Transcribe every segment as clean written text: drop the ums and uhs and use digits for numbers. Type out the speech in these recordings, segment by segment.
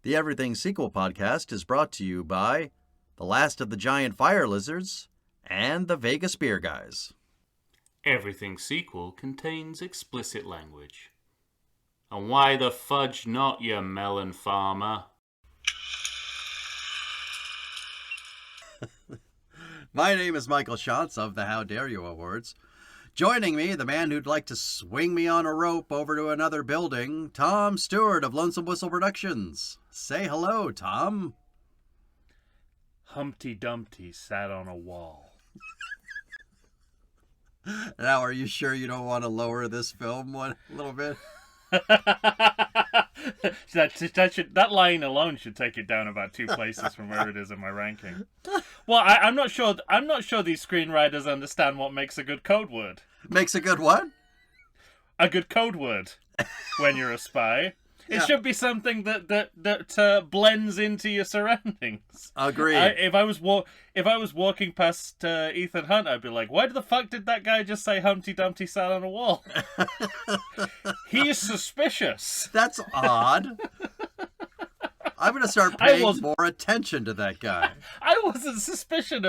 The Everything Sequel podcast is brought to you by The Last of the Giant Fire Lizards and the Vegas Beer Guys. Everything Sequel contains explicit language. And why the fudge not, you melon farmer? My name is Michael Schatz of the How Dare You Awards. Joining me, the man who'd like to swing me on a rope over to another building, Tom Stewart of Lonesome Whistle Productions. Say hello, Tom. Humpty Dumpty sat on a wall. Now, are you sure you don't want to lower this film a little bit? That line alone should take it down about 2 places from where it is in my ranking. Well, I'm not sure. I'm not sure these screenwriters understand what makes a good code word. Makes a good what? A good code word when you're a spy. It Yeah. should be something that blends into your surroundings. Agreed. If I was walking past Ethan Hunt, I'd be like, "Why the fuck did that guy just say Humpty Dumpty sat on a wall?" He's suspicious. That's odd. I'm going to start paying more attention to that guy. I wasn't suspicious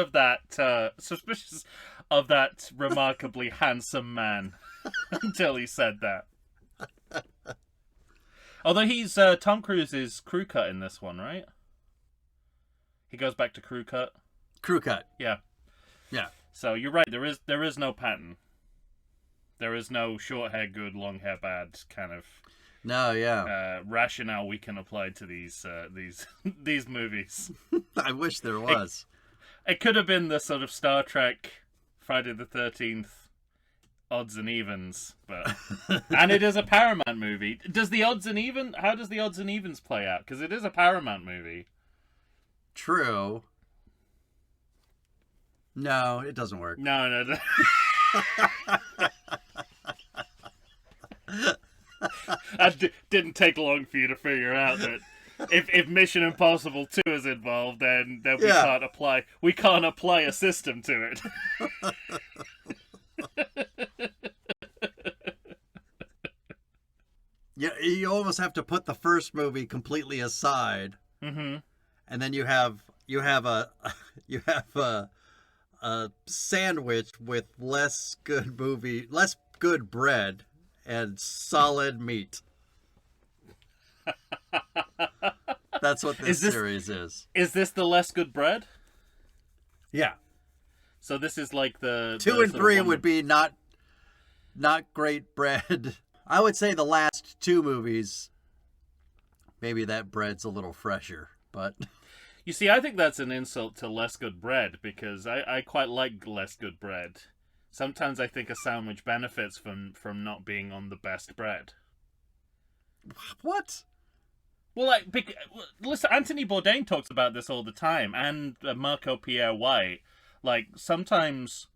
of that remarkably handsome man until he said that. Although he's Tom Cruise's crew cut in this one, right? He goes back to crew cut. Crew cut. Yeah. Yeah. So you're right. There is no pattern. There is no short hair good, long hair bad kind of. No, yeah. Rationale we can apply to these movies. I wish there was. It could have been the sort of Star Trek Friday the 13th odds and evens, but and it is a Paramount movie. How does the odds and evens play out? Because it is a Paramount movie. True. No, it doesn't work. No. That didn't take long for you to figure out that if Mission Impossible 2 is involved, then we can't apply a system to it. Yeah, you almost have to put the first movie completely aside, and then you have a sandwich with less good bread, and solid meat. That's what this series is. Is this the less good bread? Yeah. So this is like the 2 and 3 would be not great bread. I would say the last 2 movies, maybe that bread's a little fresher, but... You see, I think that's an insult to less good bread, because I quite like less good bread. Sometimes I think a sandwich benefits from not being on the best bread. What? Well, listen, Anthony Bourdain talks about this all the time, and Marco Pierre White. Like, sometimes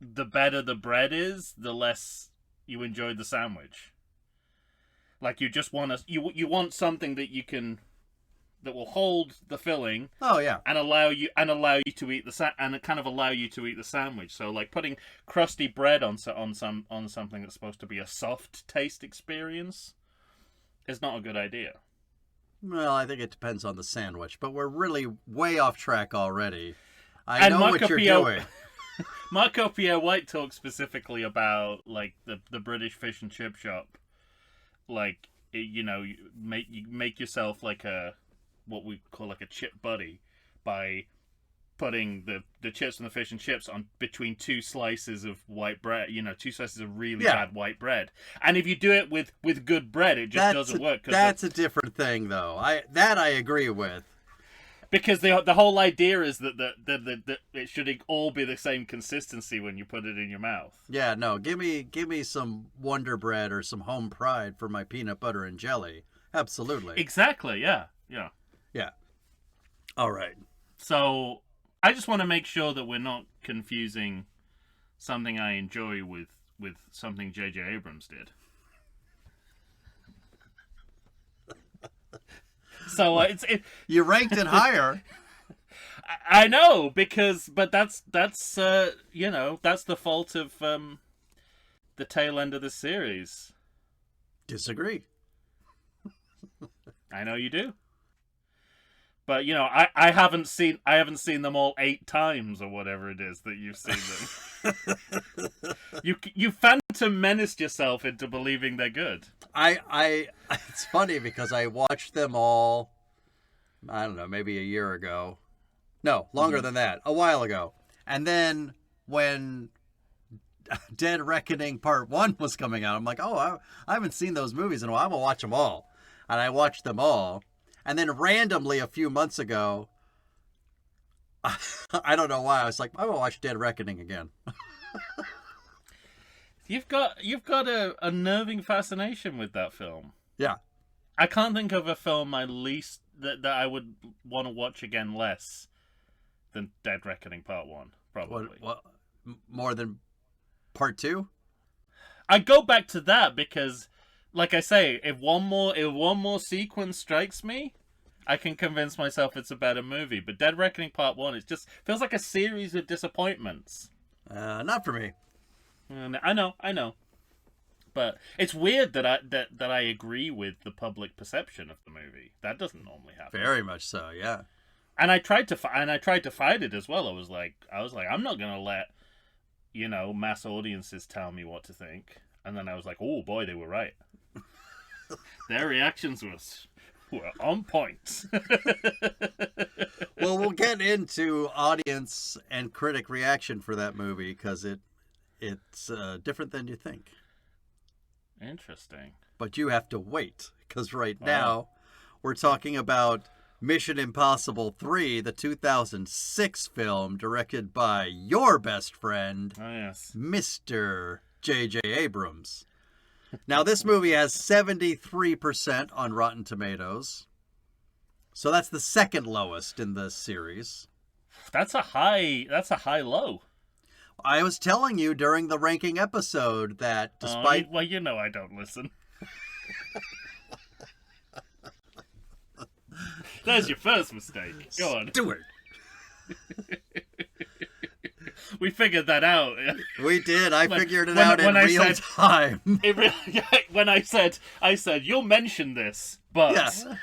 the better the bread is, the less you enjoy the sandwich. Like, you just want you want something that will hold the filling. Oh yeah. And allow you to eat allow you to eat the sandwich. So like putting crusty bread on something that's supposed to be a soft taste experience is not a good idea. Well, I think it depends on the sandwich, but we're really way off track already. I know what you're doing. Marco Pierre White talks specifically about like the British fish and chip shop. Like, you make yourself like what we call like a chip buddy by putting the chips and the fish and chips on between 2 slices of white bread. 2 slices of really bad white bread. And if you do it with good bread, it just doesn't work. That's a different thing, though. I agree with. Because the whole idea is that it should all be the same consistency when you put it in your mouth. Yeah, no, give me some Wonder Bread or some Home Pride for my peanut butter and jelly. Absolutely. Exactly. Yeah. All right. So I just want to make sure that we're not confusing something I enjoy with something JJ Abrams did. So you ranked it higher. I know, but that's the fault of the tail end of the series. Disagree. I know you do. But you know, I haven't seen them all 8 times or whatever it is that you've seen them. you phantom menaced yourself into believing they're good. It's funny because I watched them all, I don't know, maybe a year ago. No, longer than that, a while ago. And then when Dead Reckoning Part 1 was coming out, I'm like, oh, I haven't seen those movies in a while. I'm going to watch them all. And I watched them all. And then randomly a few months ago, I don't know why, I was like, I'm going to watch Dead Reckoning again. You've got a unnerving fascination with that film. Yeah. I can't think of a film that I would want to watch again less than Dead Reckoning Part 1, probably. What, more than Part 2? I go back to that because, like I say, if one more sequence strikes me, I can convince myself it's a better movie. But Dead Reckoning Part 1, it just feels like a series of disappointments. Not for me. I know. But it's weird that I agree with the public perception of the movie. That doesn't normally happen. Very much so, yeah. And I tried to fight it as well. I was like, I'm not gonna let, mass audiences tell me what to think. And then I was like, oh boy, they were right. Their reactions were on point. Well, we'll get into audience and critic reaction for that movie because it's different than you think. Interesting. But you have to wait because right now we're talking about Mission Impossible 3, the 2006 film directed by your best friend, Mr. JJ Abrams. Now, this movie has 73% on Rotten Tomatoes. So that's the second lowest in the series. That's a high low. I was telling you during the ranking episode that despite... I don't listen. There's your first mistake. Go on. Stewart. We figured that out. We did. I figured it out in real time. When I said, you'll mention this, but... Yeah.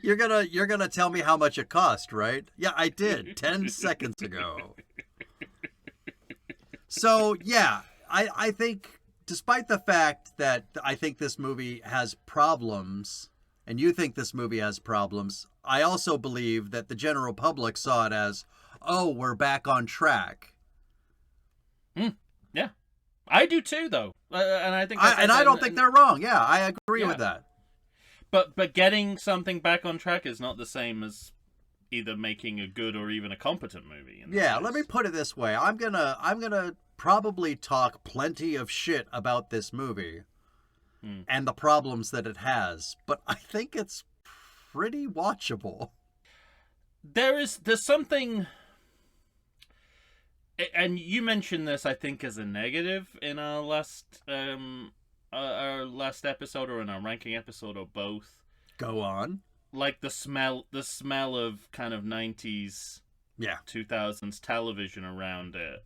You're gonna tell me how much it cost, right? Yeah, I did 10 seconds ago. So, yeah, I think, despite the fact that I think this movie has problems, and you think this movie has problems, I also believe that the general public saw it as, oh, we're back on track. Yeah. I do too, though. And I think... I don't think they're wrong. Yeah, I agree with that. But getting something back on track is not the same as either making a good or even a competent movie. Yeah, let me put it this way. I'm gonna probably talk plenty of shit about this movie and the problems that it has, but I think it's pretty watchable. There's something, and you mentioned this, I think, as a negative in our last episode or in our ranking episode or both. Go on. Like the smell of kind of 90s, 2000s television around it.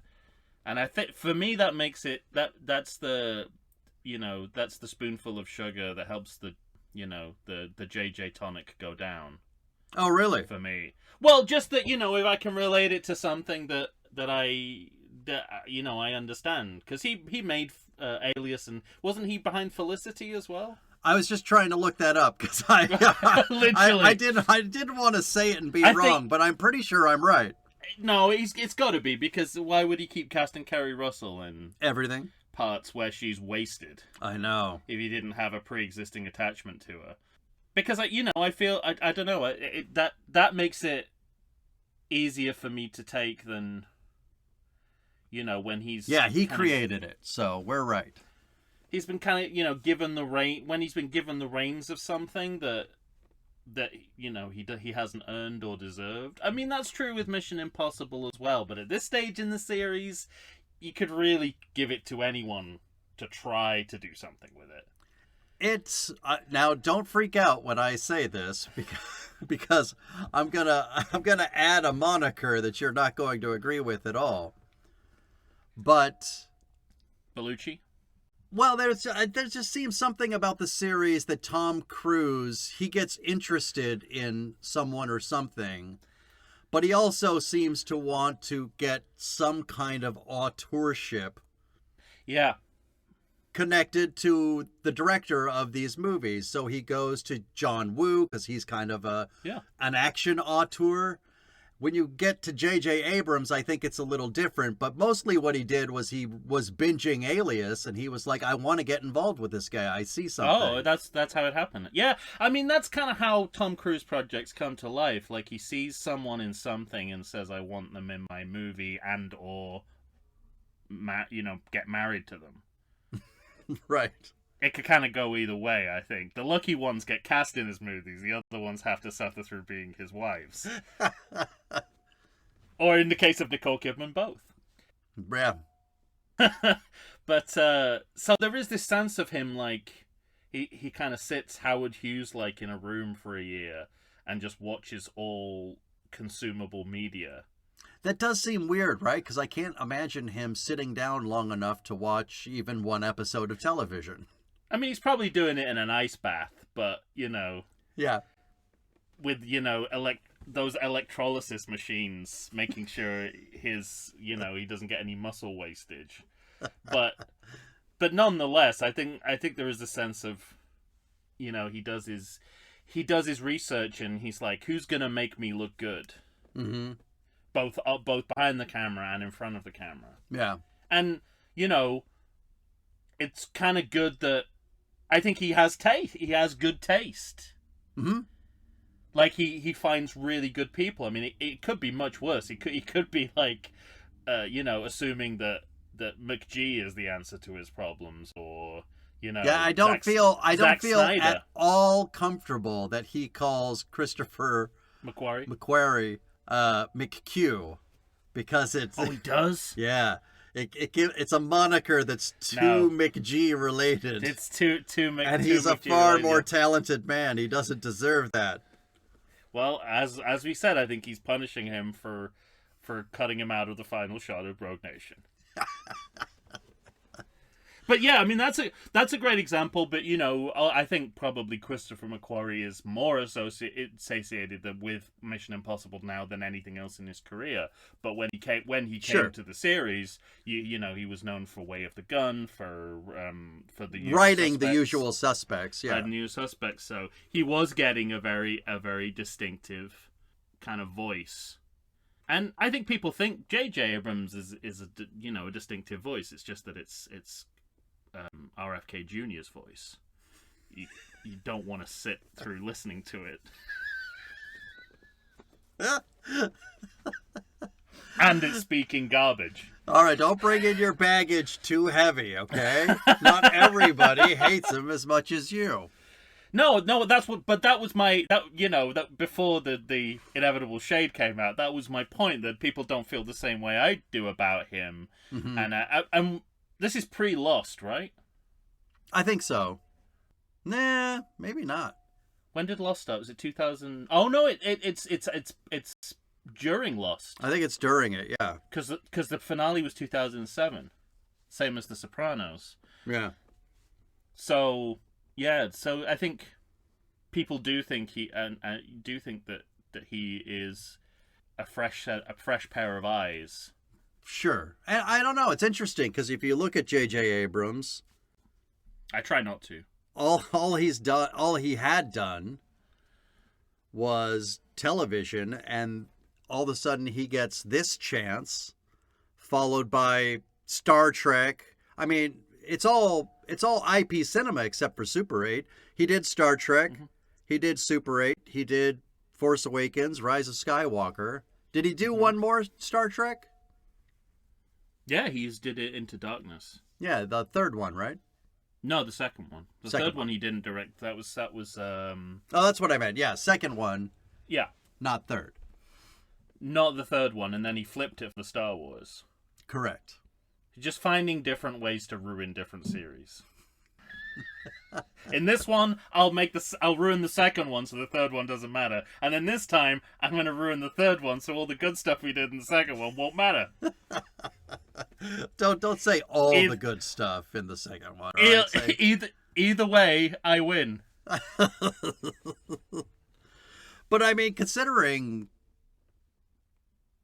And I think for me that makes it that's the spoonful of sugar that helps the JJ tonic go down. Oh, really? For me. Well, just that, if I can relate it to something that I understand, cuz he made Alias, and wasn't he behind Felicity as well? I was just trying to look that up because I didn't want to say it and be wrong, but I'm pretty sure I'm right. No, it's got to be, because why would he keep casting Kerry Russell in everything parts where she's wasted? I know. If he didn't have a pre-existing attachment to her, because I feel I don't know, that makes it easier for me to take than when he's he created it, so we're right. He's been kind of given the reins of something that he hasn't earned or deserved. I mean, that's true with Mission Impossible as well, but at this stage in the series, you could really give it to anyone to try to do something with it. It's now, don't freak out when I say this, because I'm gonna add a moniker that you're not going to agree with at all. But Bellucci? Well, there just seems something about the series that Tom Cruise, he gets interested in someone or something, but he also seems to want to get some kind of authorship Yeah. connected to the director of these movies. So he goes to John Woo because he's kind of an action auteur. When you get to JJ Abrams, I think it's a little different, but mostly what he did was he was binging Alias, and he was like, I want to get involved with this guy. I see something. Oh, that's how it happened. Yeah, I mean, that's kind of how Tom Cruise projects come to life. Like, he sees someone in something and says, I want them in my movie, and or, get married to them. Right. It could kind of go either way, I think. The lucky ones get cast in his movies. The other ones have to suffer through being his wives. Or in the case of Nicole Kidman, both. Yeah. But, so there is this sense of him, like, he kind of sits Howard Hughes, like, in a room for a year and just watches all consumable media. That does seem weird, right? Because I can't imagine him sitting down long enough to watch even one episode of television. I mean, he's probably doing it in an ice bath, but, Yeah. with, those electrolysis machines, making sure his, he doesn't get any muscle wastage. But nonetheless, I think there is a sense of, he does his research, and he's like, who's gonna make me look good? Mm-hmm. Both behind the camera and in front of the camera. Yeah. And, it's kind of good that I think he has taste. He has good taste. Mm-hmm. Like, he finds really good people. I mean, it could be much worse. He could be like, assuming that McGee is the answer to his problems, or Yeah, I don't feel Snyder. at all comfortable that he calls Christopher McQuarrie. McQ, because it's Oh, he does? yeah. It's a moniker that's too McG related. It's too and he's a far more talented man. He doesn't deserve that. Well, as we said, I think he's punishing him for cutting him out of the final shot of Rogue Nation. But yeah, I mean, that's a great example. But I think probably Christopher McQuarrie is more associated with Mission Impossible now than anything else in his career. But when he came to the series, he was known for Way of the Gun, for the writing The Usual Suspects, yeah, The Usual Suspects. So he was getting a very distinctive kind of voice. And I think people think JJ Abrams is a distinctive voice. It's just that it's RFK Jr.'s voice. You don't want to sit through listening to it. And it's speaking garbage. All right, don't bring in your baggage too heavy, okay? Not everybody hates him as much as you. No, that was my before the Inevitable Shade came out, that was my point, that people don't feel the same way I do about him. Mm-hmm. And this is pre-Lost, right? I think so. Nah, maybe not. When did Lost start? Was it 2000? Oh no, it's during Lost. I think it's during it, yeah. Because the finale was 2007, same as The Sopranos. Yeah. So yeah, so I think people do think that he is a fresh pair of eyes. Sure. And I don't know, it's interesting because if you look at JJ Abrams, I try not to. All he had done was television, and all of a sudden he gets this chance, followed by Star Trek. I mean, it's all IP cinema except for Super 8. He did Star Trek, mm-hmm. He did Super 8, he did Force Awakens, Rise of Skywalker. Did he do one more Star Trek? Yeah, he did it Into Darkness. Yeah, the third one, right? No, the second one. The third one he didn't direct. That was. Oh, that's what I meant. Yeah, second one. Yeah. Not third. Not the third one, and then he flipped it for Star Wars. Correct. Just finding different ways to ruin different series. In this one, I'll ruin the second one, so the third one doesn't matter. And then this time, I'm going to ruin the third one, so all the good stuff we did in the second one won't matter. Don't say all the good stuff in the second one. Right? Either way, I win. But I mean, considering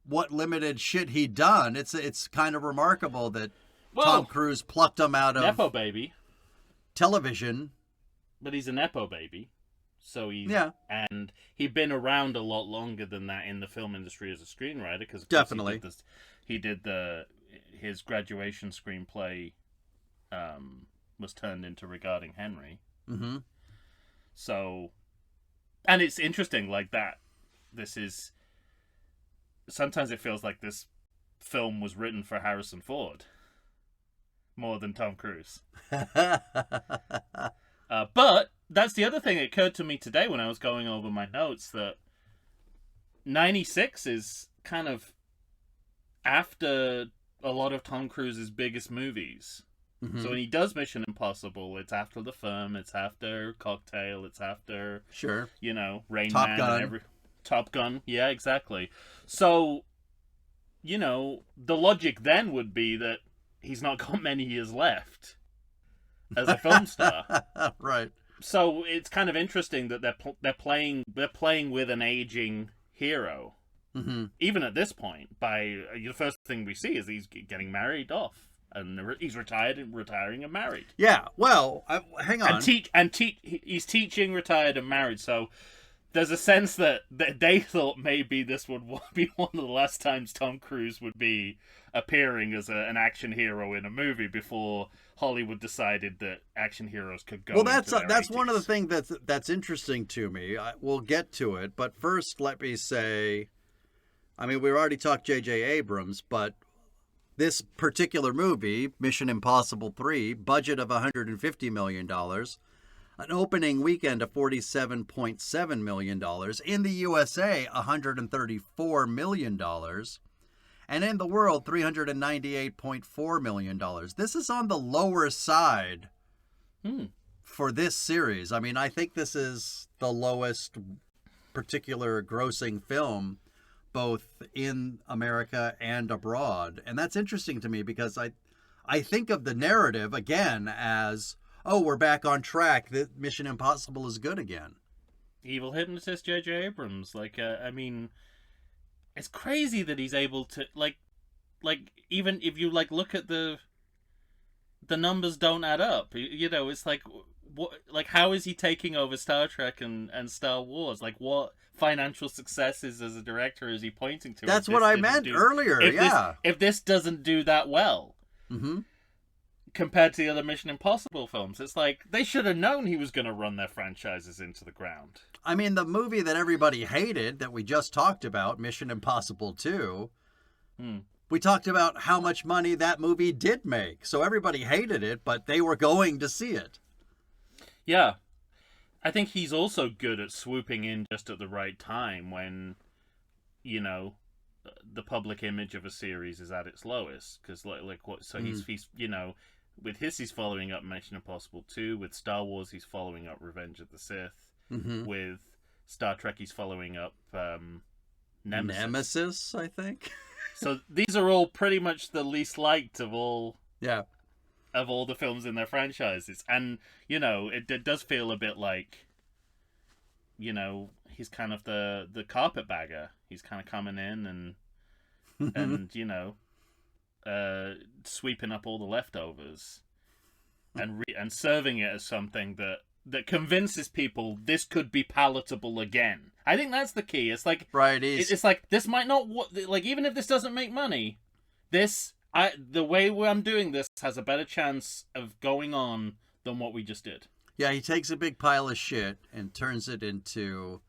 what limited shit he'd done, it's kind of remarkable that Tom Cruise plucked him out of Nepo baby television. But he's a Nepo baby. So and he'd been around a lot longer than that in the film industry as a screenwriter, because definitely he did his graduation screenplay was turned into Regarding Henry. Mm-hmm. So, and it's interesting like that. Sometimes it feels like this film was written for Harrison Ford more than Tom Cruise. But that's the other thing that occurred to me today when I was going over my notes, that 96 is kind of after a lot of Tom Cruise's biggest movies. Mm-hmm. So when he does Mission Impossible, it's after The Firm, it's after Cocktail, it's after, Rain Top Man. Gun. Top Gun, yeah, exactly. So, the logic then would be that he's not got many years left as a film star. Right. So it's kind of interesting that they're playing with an aging hero. Mm-hmm. Even at this point, the first thing we see is he's getting married off, and he's retiring and married. Yeah. Well, hang on. He's teaching, retired, and married. So there's a sense that they thought maybe this would be one of the last times Tom Cruise would be appearing as an action hero in a movie before Hollywood decided that action heroes could go. Well, that's 80s. One of the things that's interesting to me. We'll get to it, but first let me say, I mean, we already talked JJ Abrams, but this particular movie, Mission Impossible 3, budget of $150 million, an opening weekend of $47.7 million, in the USA, $134 million, and in the world, $398.4 million. This is on the lower side for this series. I mean, I think this is the lowest particular grossing film, both in America and abroad. And that's interesting to me because I think of the narrative, again, as, oh, we're back on track. That Mission Impossible is good again. Evil hypnotist JJ Abrams. I mean, it's crazy that he's able to, like even if you, look at the numbers don't add up. It's like, what, how is he taking over Star Trek and Star Wars? What financial successes as a director is he pointing to? That's what I meant earlier, if this doesn't do that well. Mm-hmm. Compared to the other Mission Impossible films, it's like they should have known he was going to run their franchises into the ground. I mean, the movie that everybody hated that we just talked about, Mission Impossible 2, we talked about how much money that movie did make. So everybody hated it, but they were going to see it. Yeah. I think he's also good at swooping in just at the right time when, the public image of a series is at its lowest. Because, he's with his, he's following up Mission Impossible 2. With Star Wars, he's following up Revenge of the Sith. Mm-hmm. With Star Trek, he's following up Nemesis. Nemesis, I think. So these are all pretty much the least liked of all. Yeah. Of all the films in their franchises, and it does feel a bit like, he's kind of the carpetbagger. He's kind of coming in and sweeping up all the leftovers, and serving it as something that convinces people this could be palatable again. I think that's the key. It's like, right, it's like, this might not, even if this doesn't make money, the way I'm doing this has a better chance of going on than what we just did. Yeah, he takes a big pile of shit and turns it into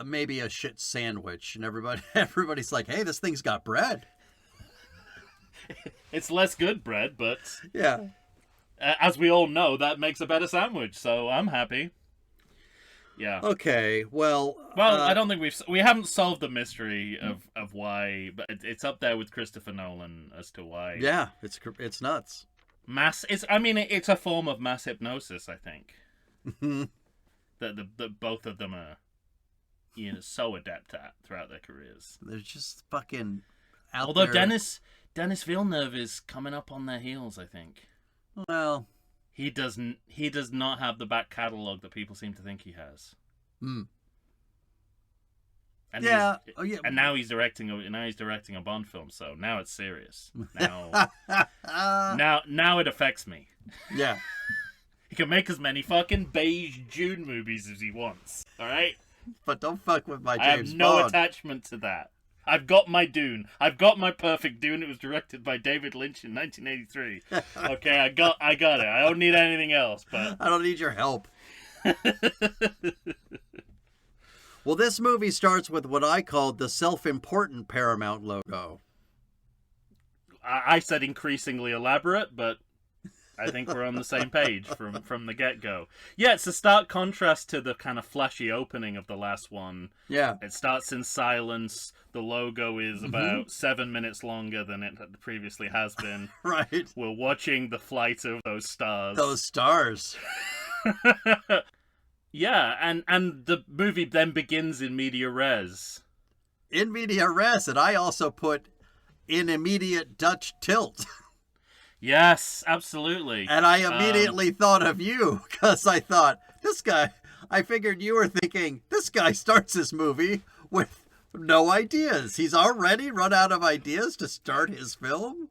maybe a shit sandwich, and everybody's like, "Hey, this thing's got bread." It's less good bread, but yeah, as we all know, that makes a better sandwich. So I'm happy. Yeah. Okay. Well, I don't think we haven't solved the mystery of why, but it's up there with Christopher Nolan as to why. Yeah, it's nuts. It's a form of mass hypnosis, I think. that both of them are, so adept at throughout their careers. They're just fucking out Although there. Denis Villeneuve is coming up on their heels, I think. Well, He does not have the back catalogue that people seem to think he has. And yeah. And now he's directing a Bond film, so now it's serious. Now it affects me. Yeah. He can make as many fucking beige June movies as he wants. All right, But don't fuck with my James I have no Bond. attachment to that. I've got my Dune. I've got my perfect Dune. It was directed by David Lynch in 1983. Okay, I got it. I don't need anything else. But I don't need your help. Well, this movie starts with what I called the self-important Paramount logo. I said increasingly elaborate, but I think we're on the same page from the get-go. Yeah, it's a stark contrast to the kind of flashy opening of the last one. Yeah. It starts in silence. The logo is about 7 minutes longer than it previously has been. Right. We're watching the flight of those stars. Those stars. Yeah, and the movie then begins in media res. In media res, and I also put in immediate Dutch tilt. Yes, absolutely. And I immediately thought of you, because I thought, I figured you were thinking, this guy starts this movie with no ideas. He's already run out of ideas to start his film.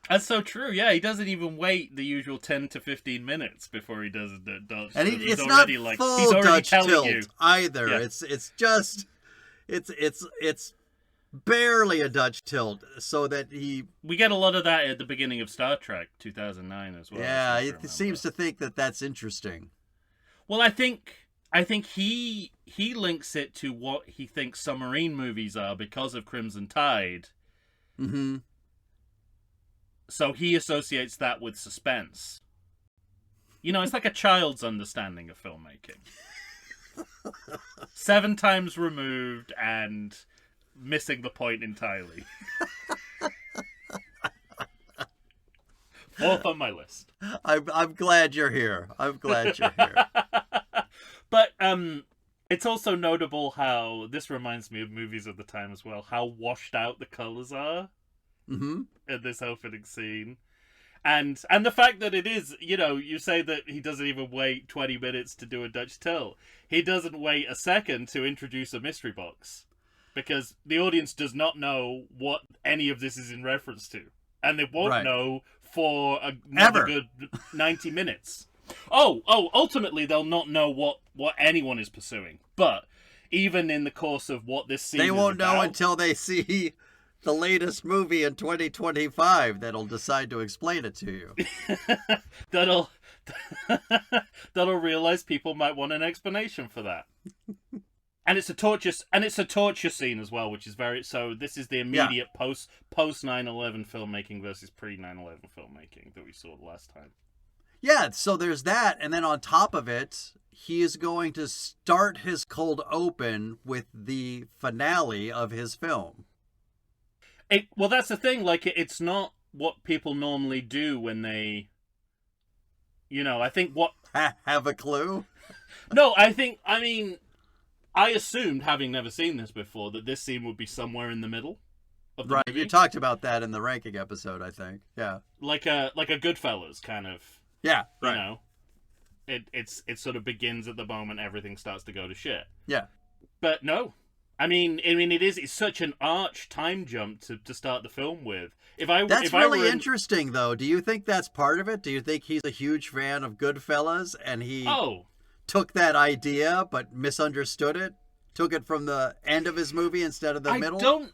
That's so true. Yeah, he doesn't even wait the usual 10 to 15 minutes before he does the Dutch. And he's it's already, not like, full he's already Dutch telling tilt you. either. Yeah. It's just it's barely a Dutch tilt, so that We get a lot of that at the beginning of Star Trek 2009 as well. yeah, he seems to think that that's interesting. Well, I think he links it to what he thinks submarine movies are because of Crimson Tide. Mm-hmm. So he associates that with suspense. It's like a child's understanding of filmmaking. 7 times removed and missing the point entirely. 4th on my list. I'm glad you're here. But it's also notable how this reminds me of movies of the time as well. How washed out the colors are in this opening scene, and the fact that it is, you say that he doesn't even wait 20 minutes to do a Dutch tilt. He doesn't wait a second to introduce a mystery box, because the audience does not know what any of this is in reference to, and they won't know for another good 90 minutes. Ultimately they'll not know what anyone is pursuing. But even in the course of what this scene they won't is about, know until they see the latest movie in 2025 that'll decide to explain it to you. that'll realize people might want an explanation for that. And it's a torture scene as well, which is so this is the immediate post 9/11 filmmaking versus pre 9/11 filmmaking that we saw the last time. Yeah, so there's that, and then on top of it, he is going to start his cold open with the finale of his film. Well, that's the thing. Like, it's not what people normally do when they, I think what... Have a clue? No, I assumed, having never seen this before, that this scene would be somewhere in the middle of the movie. You talked about that in the ranking episode, I think. Yeah. Like a Goodfellas kind of... Yeah, right. It sort of begins at the moment everything starts to go to shit. Yeah. But no. It's such an arch time jump to start the film with. That's really interesting, though. Do you think that's part of it? Do you think he's a huge fan of Goodfellas and he took that idea but misunderstood it? Took it from the end of his movie instead of the middle?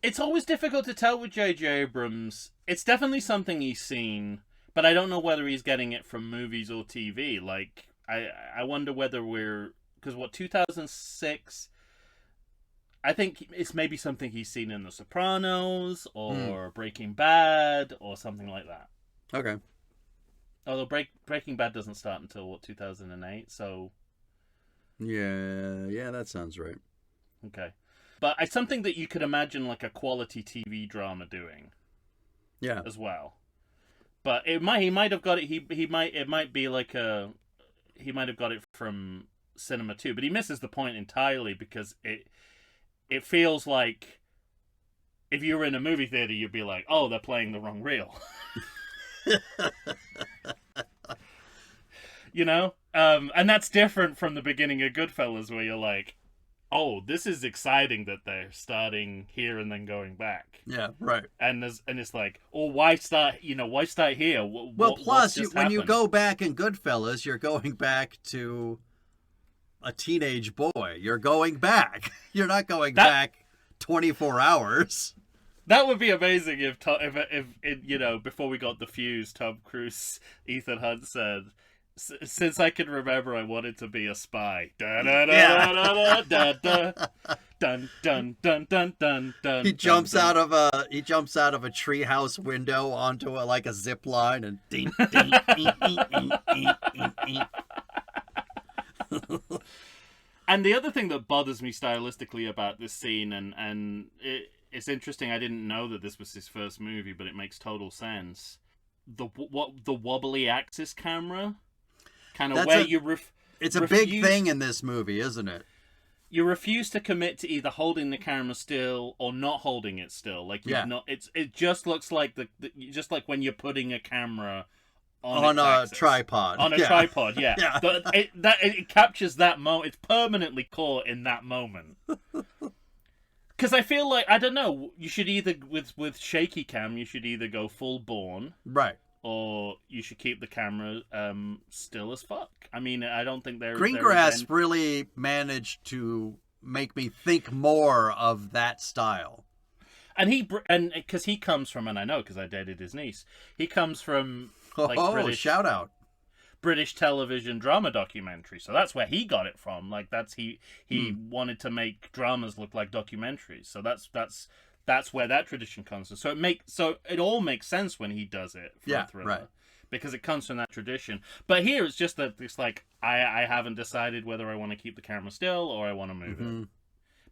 It's always difficult to tell with JJ Abrams. It's definitely something he's seen, but I don't know whether he's getting it from movies or TV. Like, I wonder whether because 2006... I think it's maybe something he's seen in The Sopranos or Breaking Bad or something like that. Okay. Although Breaking Bad doesn't start until 2008, so... Yeah, that sounds right. Okay. But it's something that you could imagine like a quality TV drama doing. Yeah. As well. But he might have got it. It might be like he might have got it from cinema too. But he misses the point entirely because it feels like if you were in a movie theater, you'd be like, oh, they're playing the wrong reel. You know? And that's different from the beginning of Goodfellas, where you're like, oh, this is exciting that they're starting here and then going back. Yeah, right. And it's like, oh, why start here? Well, plus, when you go back in Goodfellas, you're going back to a teenage boy. You're going back. You're not going back 24 hours. That would be amazing if before we got the fuse, Tom Cruise, Ethan Hunt said, since I can remember, I wanted to be a spy. Da da da da da da da. Dun dun dun dun dun dun. He jumps out of a treehouse window onto a zip line and ding ding ding. And the other thing that bothers me stylistically about this scene, and it's interesting, I didn't know that this was his first movie, but it makes total sense. The wobbly axis camera. Kind of where it's a big thing in this movie, isn't it? You refuse to commit to either holding the camera still or not holding it still. Like it just looks like just like when you're putting a camera on a tripod. On a tripod, yeah. Yeah. It captures that moment. It's permanently caught in that moment. Because I feel like, I don't know, you should either with shaky cam, you should either go full born, right? Or you should keep the camera still as fuck. I mean, I don't think Greengrass really managed to make me think more of that style. And because he comes from, and I know because I dated his niece, he comes from British, shout out, British television drama documentary. So that's where he got it from. Like he wanted to make dramas look like documentaries. So that's where that tradition comes from. So it all makes sense when he does it for a thriller. Right. Because it comes from that tradition. But here it's just that it's like I haven't decided whether I want to keep the camera still or I want to move it.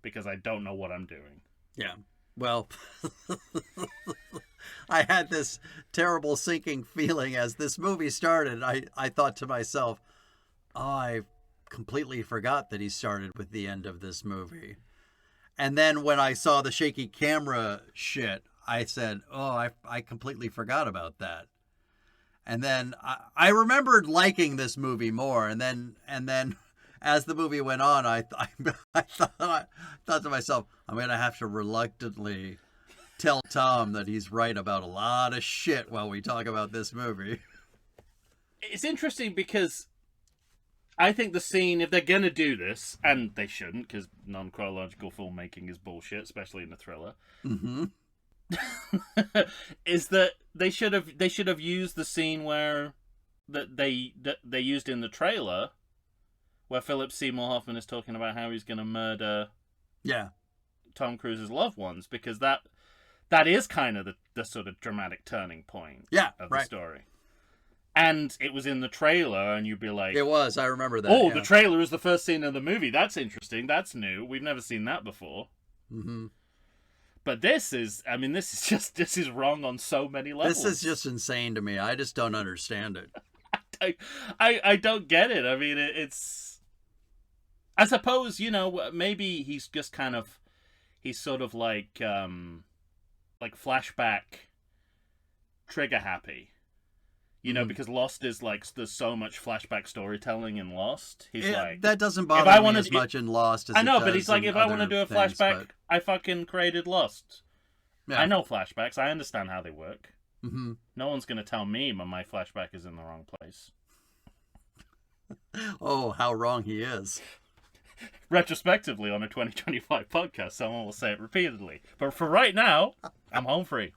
Because I don't know what I'm doing. Yeah. Well, I had this terrible sinking feeling as this movie started. I thought to myself, oh, I completely forgot that he started with the end of this movie. And then when I saw the shaky camera shit, I said, oh, I completely forgot about that. And then I remembered liking this movie more. And then as the movie went on, I thought to myself, I'm going to have to reluctantly tell Tom that he's right about a lot of shit while we talk about this movie. It's interesting because I think the scene, if they're going to do this, and they shouldn't because non-chronological filmmaking is bullshit, especially in a thriller, is that they should have used the scene where that they used in the trailer where Philip Seymour Hoffman is talking about how he's going to murder Tom Cruise's loved ones, because that is kind of the sort of dramatic turning point of the story. And it was in the trailer, and you'd be like... It was, I remember that. Oh, the trailer is the first scene of the movie. That's interesting. That's new. We've never seen that before. Mm-hmm. But this is wrong on so many levels. This is just insane to me. I just don't understand it. I don't get it. I mean, it's... I suppose, maybe he's just kind of... He's sort of like flashback trigger happy. Because Lost is like, there's so much flashback storytelling in Lost. He's like... That doesn't bother me as much in Lost as I know, it does but he's like, if I want to do a flashback, but... I fucking created Lost. Yeah. I know flashbacks. I understand how they work. Mm-hmm. No one's going to tell me when my flashback is in the wrong place. Oh, how wrong he is. Retrospectively on a 2025 podcast, someone will say it repeatedly. But for right now, I'm home free.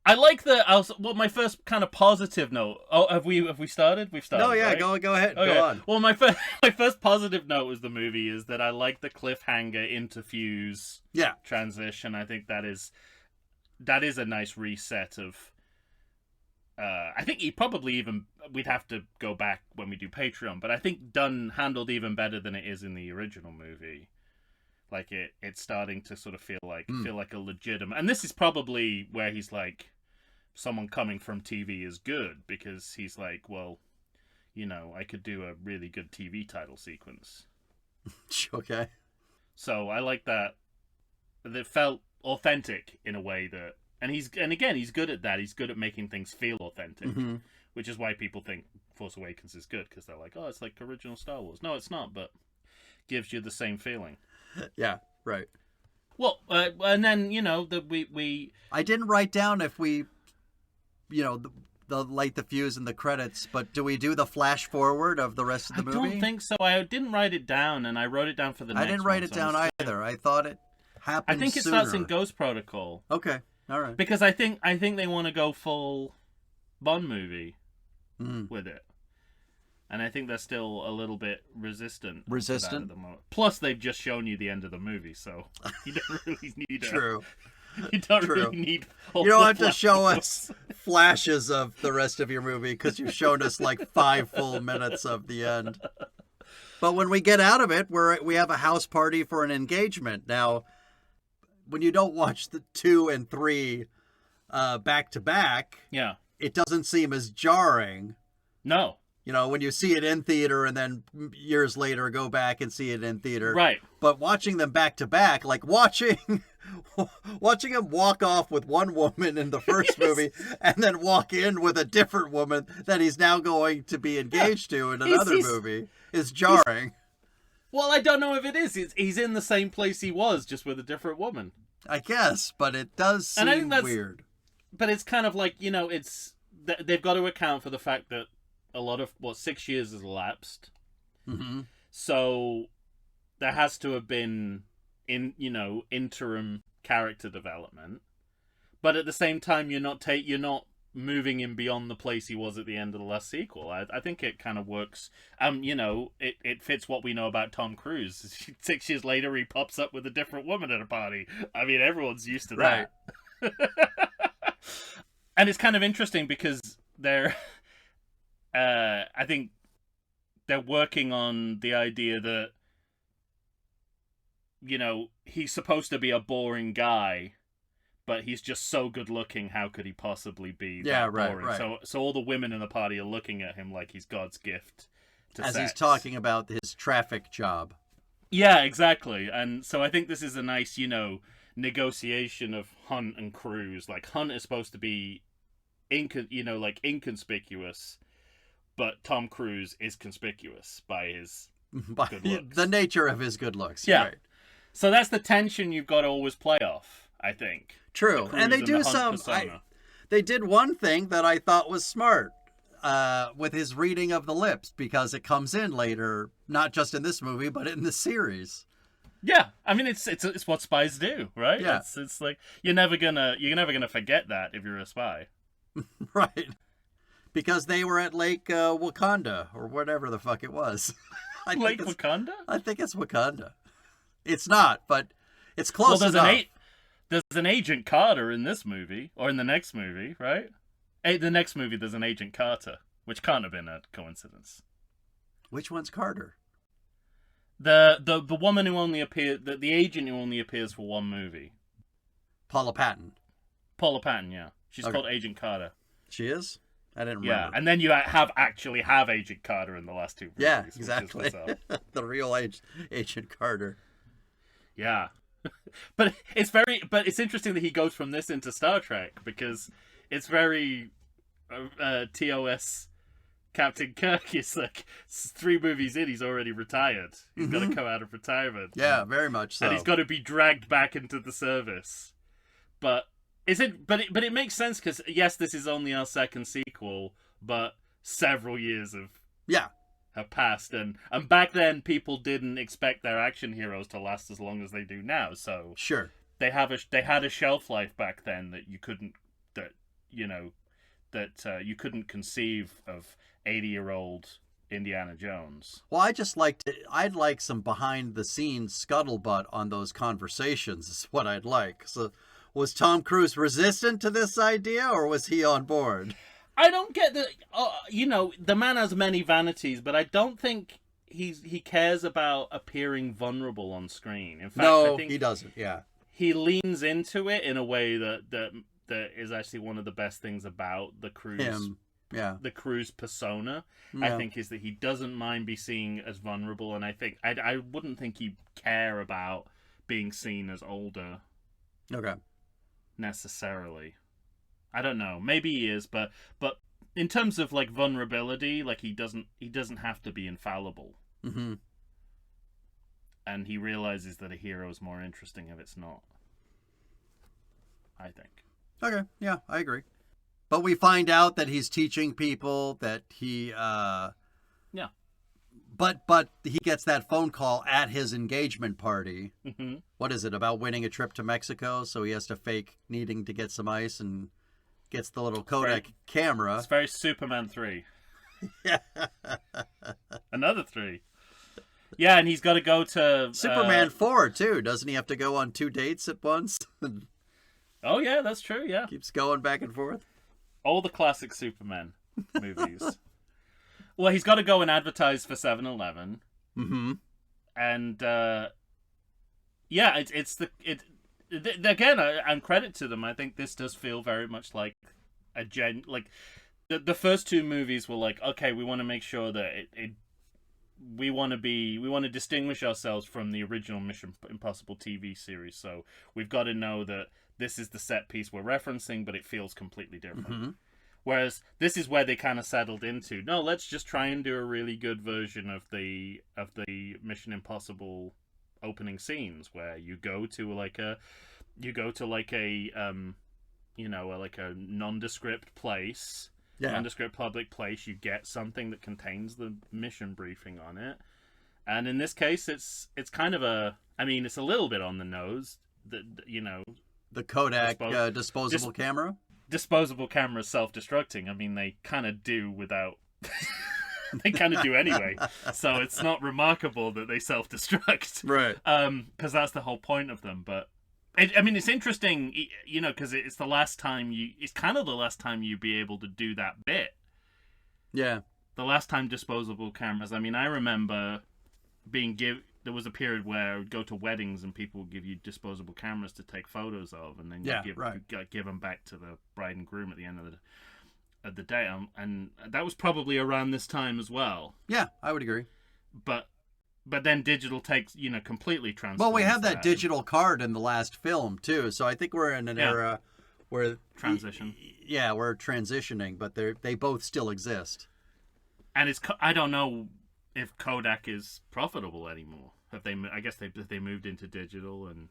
I like my first kind of positive note. Oh, have we started? We've started. No, yeah, right? go ahead. Okay. Go on. Well, my first positive note with the movie is that I like the cliffhanger into Fuse transition. I think that is a nice reset of. I think we'd have to go back when we do Patreon, but I think handled even better than it is in the original movie. Like it's starting to sort of feel like a legitimate, and this is probably where he's like, someone coming from TV is good, because he's like, well, I could do a really good TV title sequence. Okay. So I like that. That felt authentic in a way that, and again, he's good at that. He's good at making things feel authentic, which is why people think Force Awakens is good, because they're like, oh, it's like original Star Wars. No, it's not, but gives you the same feeling. Yeah, right. Well, and then that we. I didn't write down if we, the light the fuse in the credits, but do we do the flash forward of the rest of the movie? I don't think so. I didn't write it down, and I wrote it down for the next one. I didn't write it down either. I thought it happened I think it sooner. starts in Ghost Protocol. Okay, all right. Because I think they want to go full Bond movie with it. And I think they're still a little bit resistant. Resistant? At the moment. Plus, they've just shown you the end of the movie, so you don't really need it. True. You don't really need. You don't have to show us flashes of the rest of your movie, because you've shown us like 5 full minutes of the end. But when we get out of it, we have a house party for an engagement. Now, when you don't watch the 2 and 3 back to back, yeah, it doesn't seem as jarring. No. When you see it in theater and then years later go back and see it in theater. Right. But watching them back to back, like watching him walk off with one woman in the first movie and then walk in with a different woman that he's now going to be engaged to in another movie is jarring. Well, I don't know if it is. He's in the same place he was, just with a different woman. I guess, but it does seem weird. But it's kind of like, they've got to account for the fact that a lot of 6 years has elapsed, so there has to have been interim character development, but at the same time you're not moving him beyond the place he was at the end of the last sequel. I think it kind of works. It fits what we know about Tom Cruise. 6 years later, he pops up with a different woman at a party. I mean, everyone's used to that. Right. And it's kind of interesting because they're. I think they're working on the idea that, he's supposed to be a boring guy, but he's just so good looking. How could he possibly be that boring? Right. So all the women in the party are looking at him like he's God's gift to as sex. He's talking about his traffic job. Yeah, exactly. And so I think this is a nice, negotiation of Hunt and Cruise. Like, Hunt is supposed to be, inconspicuous. But Tom Cruise is conspicuous by his good looks. The nature of his good looks. Yeah. Right. So that's the tension you've got to always play off, I think. True. And they do they did one thing that I thought was smart with his reading of the lips, because it comes in later, not just in this movie, but in the series. Yeah. I mean, it's what spies do, right? Yeah. It's like you're never gonna forget that if you're a spy. Right. Because they were at Lake Wakanda, or whatever the fuck it was. Lake Wakanda? I think it's Wakanda. It's not, but it's close enough. There's an Agent Carter in this movie, or in the next movie, right? The next movie, there's an Agent Carter, which can't have been a coincidence. Which one's Carter? The woman who only appeared, the agent who only appears for one movie. Paula Patton. Paula Patton, yeah. She's called Agent Carter. She is? I didn't remember. Yeah, and then you have Agent Carter in the last 2 movies. Yeah, exactly. The real Agent Carter. Yeah. But it's interesting that he goes from this into Star Trek, because it's very TOS Captain Kirk is like 3 movies in, he's already retired. He's got to come out of retirement. Yeah, very much so. And he's got to be dragged back into the service. But it makes sense, because yes, this is only our second sequel, but several years have passed, and back then people didn't expect their action heroes to last as long as they do now. So sure, they had a shelf life back then that you couldn't you couldn't conceive of 80-year-old Indiana Jones. Well, I'd like some behind the scenes scuttlebutt on those conversations. Is what I'd like. So. Was Tom Cruise resistant to this idea, or was he on board? I don't get the... the man has many vanities, but I don't think he cares about appearing vulnerable on screen. In fact, no, I think he doesn't, yeah. He leans into it in a way that that is actually one of the best things about the Cruise. Him. Yeah. The Cruise persona, Yeah. I think, is that he doesn't mind be seen as vulnerable, and I think I wouldn't think he'd care about being seen as older Okay. necessarily. I don't know. Maybe he is, but in terms of like vulnerability, like he doesn't have to be infallible. Mm-hmm. And he realizes that a hero is more interesting if it's not. I think. Okay. Yeah, I agree. But we find out that he's teaching people, that he Yeah. But he gets that phone call at his engagement party. Mm-hmm. What is it, about winning a trip to Mexico? So he has to fake needing to get some ice and gets the little Kodak camera. It's very Superman 3. Yeah. Another 3. Yeah, and he's got to go to... Superman 4, too. Doesn't he have to go on 2 dates at once? Oh, yeah, that's true, yeah. Keeps going back and forth. All the classic Superman movies. Well, he's got to go and advertise for 7-Eleven. Mm-hmm. And, yeah, again, and credit to them, I think this does feel very much like the first 2 movies were like, okay, we want to make sure that we want to distinguish ourselves from the original Mission Impossible TV series, so we've got to know that this is the set piece we're referencing, but it feels completely different. Mm-hmm. Whereas this is where they kind of settled into, no, let's just try and do a really good version of the Mission Impossible opening scenes, where you go to like a nondescript place. Yeah. Nondescript public place, you get something that contains the mission briefing on it. And in this case, it's kind of it's a little bit on the nose. The Kodak disposable camera? Disposable camera self-destructing. I mean, they kind of do without... they kind of do anyway. So it's not remarkable that they self-destruct. Right. Because that's the whole point of them, but... it's interesting, because it's the last time it's kind of the last time you'd be able to do that bit. Yeah. The last time disposable cameras, I remember there was a period where I would go to weddings and people would give you disposable cameras to take photos of, and then you give them back to the bride and groom at the end of the day. And that was probably around this time as well. Yeah, I would agree. But then digital takes, completely transforms. Well, we have that digital card in the last film, too. So I think we're in an era where... Transition. Yeah, we're transitioning, but they both still exist. And I don't know if Kodak is profitable anymore. I guess they moved into digital and...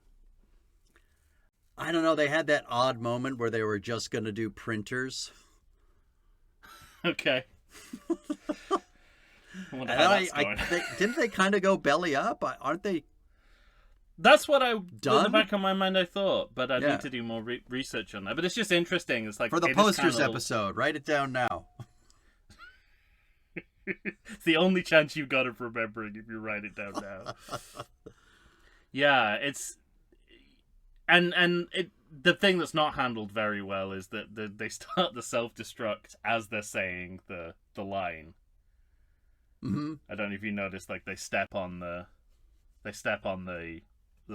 I don't know. They had that odd moment where they were just going to do printers. Okay. Didn't they kind of go belly up? Aren't they? That's what done? In the back of my mind I thought, but I need to do more research on that. But it's just interesting. It's like for the posters episode. Write it down now. It's the only chance you've got of remembering if you write it down now. Yeah, it's the thing that's not handled very well is that they start the self-destruct as they're saying the line. Mm-hmm. I don't know if you noticed, like they step on the this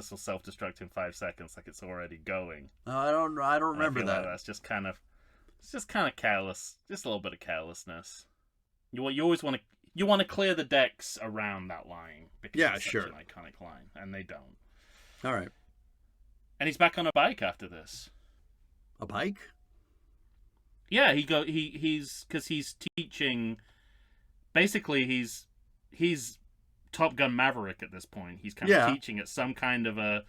will self-destruct in 5 seconds, like it's already going. I don't remember that. Like that's just kind of careless, just a little bit of carelessness. You always want to clear the decks around that line because it's such an iconic line, and they don't. All right. And he's back on a bike after this. A bike? Yeah, he's teaching. Basically, he's Top Gun Maverick at this point. He's kind of teaching at some kind of a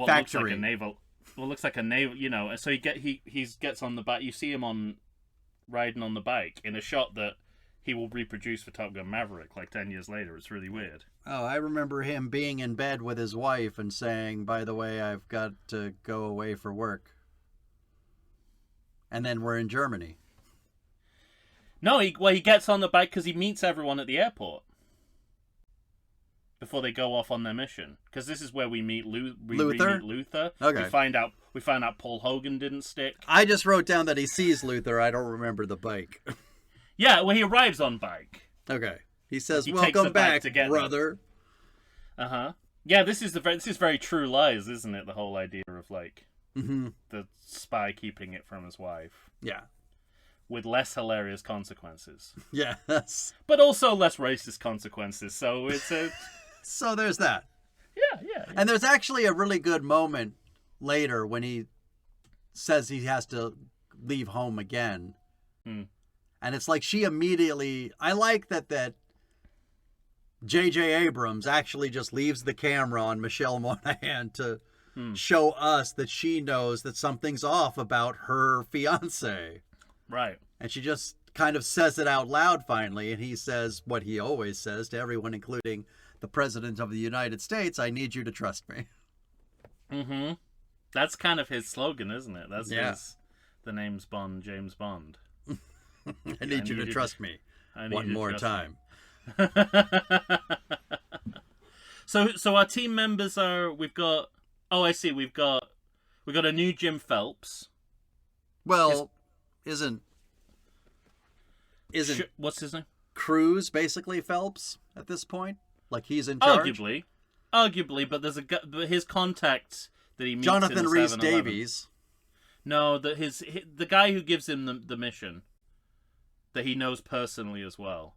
factory. Looks like a naval, so he gets on the bike. You see him riding on the bike in a shot that he will reproduce for Top Gun Maverick like 10 years later. It's really weird. Oh, I remember him being in bed with his wife and saying, "By the way, I've got to go away for work." And then we're in Germany. No, he gets on the bike because he meets everyone at the airport before they go off on their mission. Because this is where we meet Luther. Luther. Okay. We find out Paul Hogan didn't stick. I just wrote down that he sees Luther. I don't remember the bike. Yeah, well, he arrives on bike. Okay. He says, He "Welcome back, brother." Uh huh. Yeah, this is very True Lies, isn't it? The whole idea of like Mm-hmm. The spy keeping it from his wife. Yeah. With less hilarious consequences. Yes. But also less racist consequences, so it's a... So there's that. Yeah. And there's actually a really good moment later when he says he has to leave home again. And it's like she immediately... I like that JJ Abrams actually just leaves the camera on Michelle Monaghan to show us that she knows that something's off about her fiancé. Right. And she just kind of says it out loud finally, and he says what he always says to everyone, including the President of the United States, I need you to trust me. Mm-hmm. That's kind of his slogan, isn't it? That's the name's Bond, James Bond. I need you to trust me one more time. So our team members are, we've got a new Jim Phelps. Well, isn't what's his name? Cruz basically Phelps at this point? Like he's in charge? Arguably, but there's but his contact that he meets Jonathan in the Rhys 7-Eleven. Davies. No, the guy who gives him the mission that he knows personally as well.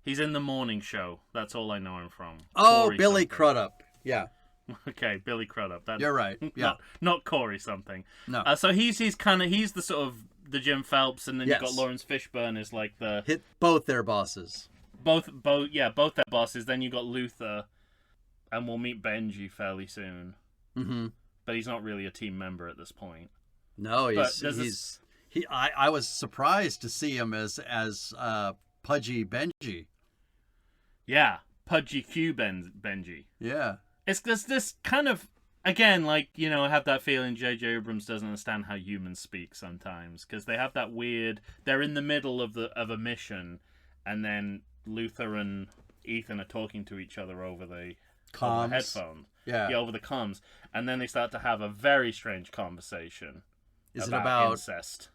He's in the morning show. That's all I know him from. Oh, Corey Billy something. Crudup. Yeah. Okay, Billy Crudup. You're right. Yeah. Not Corey something. No. So he's the sort of the Jim Phelps, and then you've got Lawrence Fishburne is like the hit both their bosses. Both their bosses. Then you got Luther, and we'll meet Benji fairly soon. Mm-hmm. But he's not really a team member at this point. No, I was surprised to see him as Pudgy Benji. Yeah, Pudgy Q Benji. Yeah. It's this kind of, again, like, you know, I have that feeling JJ Abrams doesn't understand how humans speak sometimes, because they have that weird, they're in the middle of a mission, and then Luther and Ethan are talking to each other over the headphones. Yeah, over the comms, and then they start to have a very strange conversation. Is it about incest?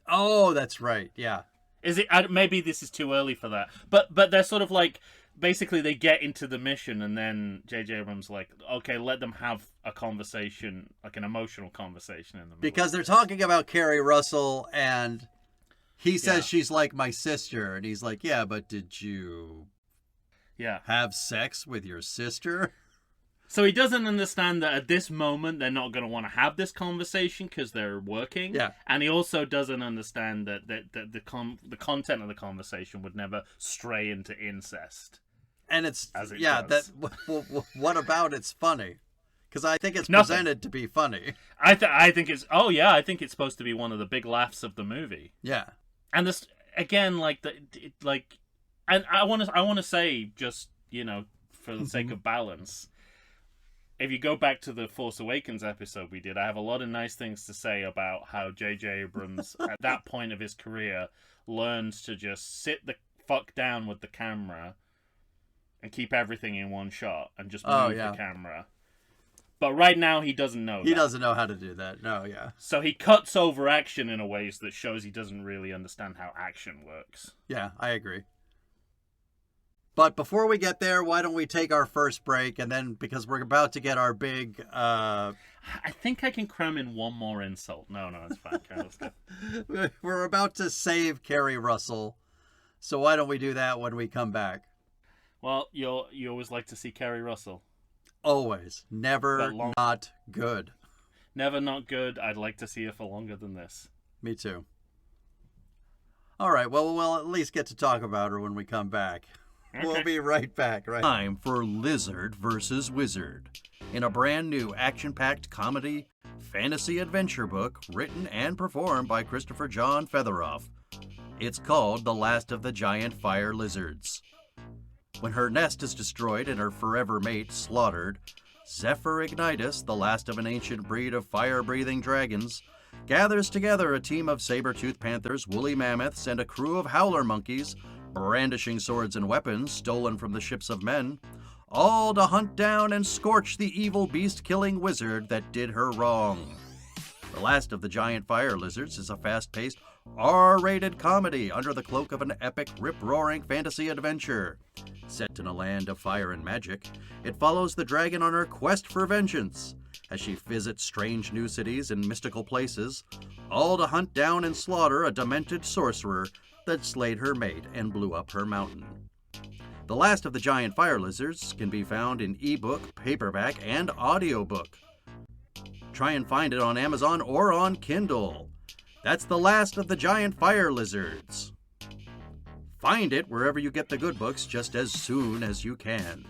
Oh, that's right. Yeah. Is it? Maybe this is too early for that, but they're sort of like, basically they get into the mission, and then JJ Abrams like, okay, let them have a conversation, like an emotional conversation in the middle. Because they're talking about Carrie Russell, and he says she's like my sister, and he's like, yeah, but did you have sex with your sister? So he doesn't understand that at this moment they're not going to want to have this conversation because they're working. Yeah. And he also doesn't understand that the content of the conversation would never stray into incest. And what about it's funny? Because I think it's presented to be funny. I think it's supposed to be one of the big laughs of the movie. Yeah. And this again, and I want to say, just, you know, for the sake of balance, if you go back to the Force Awakens episode we did, I have a lot of nice things to say about how J.J. Abrams, at that point of his career, learns to just sit the fuck down with the camera and keep everything in one shot and just move the camera. But right now, he doesn't know that. He doesn't know how to do that. No, yeah. So he cuts over action in a way that shows he doesn't really understand how action works. Yeah, I agree. But before we get there, why don't we take our first break, and then, because we're about to get our big... I think I can cram in one more insult. No, it's fine. Let's go. We're about to save Carrie Russell, so why don't we do that when we come back? Well, you always like to see Carrie Russell. Always. Never not good. Never not good. I'd like to see her for longer than this. Me too. All right, well, we'll at least get to talk about her when we come back. Okay. We'll be right back. Time for Lizard vs. Wizard. In a brand new action-packed comedy, fantasy adventure book written and performed by Christopher John Featheroff. It's called The Last of the Giant Fire Lizards. When her nest is destroyed and her forever mate slaughtered, Zephyr Ignitus, the last of an ancient breed of fire-breathing dragons, gathers together a team of saber-toothed panthers, woolly mammoths, and a crew of howler monkeys, brandishing swords and weapons stolen from the ships of men, all to hunt down and scorch the evil beast-killing wizard that did her wrong. The Last of the Giant Fire Lizards is a fast-paced, R-rated comedy under the cloak of an epic, rip-roaring fantasy adventure. Set in a land of fire and magic, it follows the dragon on her quest for vengeance, as she visits strange new cities and mystical places, all to hunt down and slaughter a demented sorcerer that slayed her mate and blew up her mountain. The Last of the Giant Fire Lizards can be found in ebook, paperback, and audiobook. Try and find it on Amazon or on Kindle. That's The Last of the Giant Fire Lizards. Find it wherever you get the good books just as soon as you can.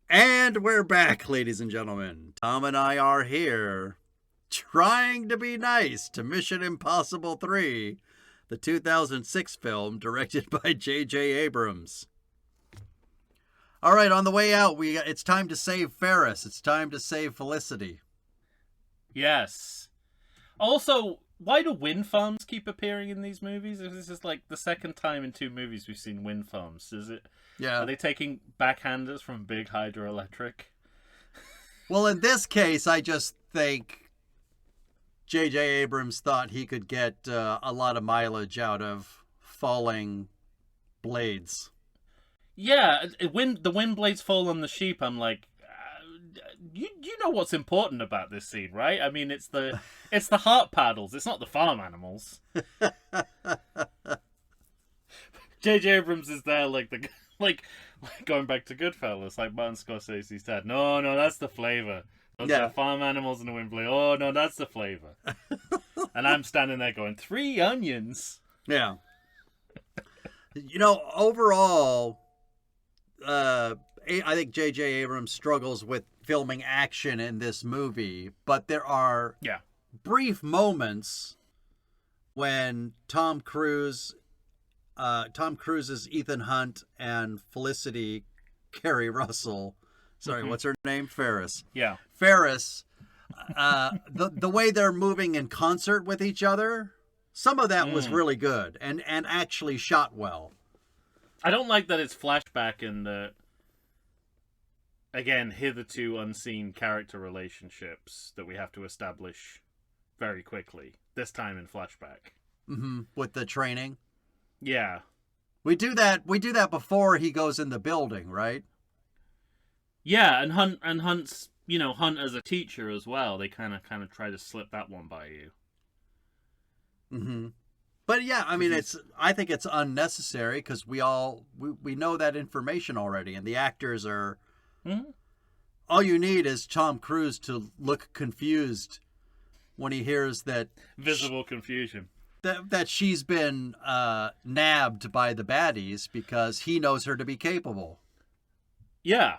And we're back, ladies and gentlemen. Tom and I are here, trying to be nice to Mission Impossible 3, the 2006 film directed by JJ Abrams. All right, on the way out, it's time to save Ferris. It's time to save Felicity. Yes. Also, why do wind farms keep appearing in these movies? This is like the second time in 2 movies we've seen wind farms. Is it? Yeah. Are they taking backhanders from big hydroelectric? Well, in this case, I just think JJ Abrams thought he could get a lot of mileage out of falling blades. Yeah, when the wind blades fall on the sheep, I'm like, you know what's important about this scene, right? I mean, it's the heart paddles. It's not the farm animals. JJ Abrams is there like going back to Goodfellas, like Martin Scorsese's dad. No, that's the flavor. Those are farm animals and the wind blade. Oh no, that's the flavor. And I'm standing there going, 3 onions. Yeah. You know, overall, I think J.J. Abrams struggles with filming action in this movie, but there are brief moments when Tom Cruise's Ethan Hunt and Felicity Carey Russell, what's her name? Ferris. Yeah. Ferris, the way they're moving in concert with each other, some of that was really good and actually shot well. I don't like that it's flashback in the, again, hitherto unseen character relationships that we have to establish very quickly, this time in flashback. Mm-hmm. With the training? Yeah. We do that before he goes in the building, right? Yeah, and Hunt's, Hunt as a teacher as well. They kind of try to slip that one by you. Mm-hmm. But yeah, I mean, I think it's unnecessary because we know that information already, and the actors are. Mm-hmm. All you need is Tom Cruise to look confused when he hears that visible confusion that she's been nabbed by the baddies because he knows her to be capable. Yeah,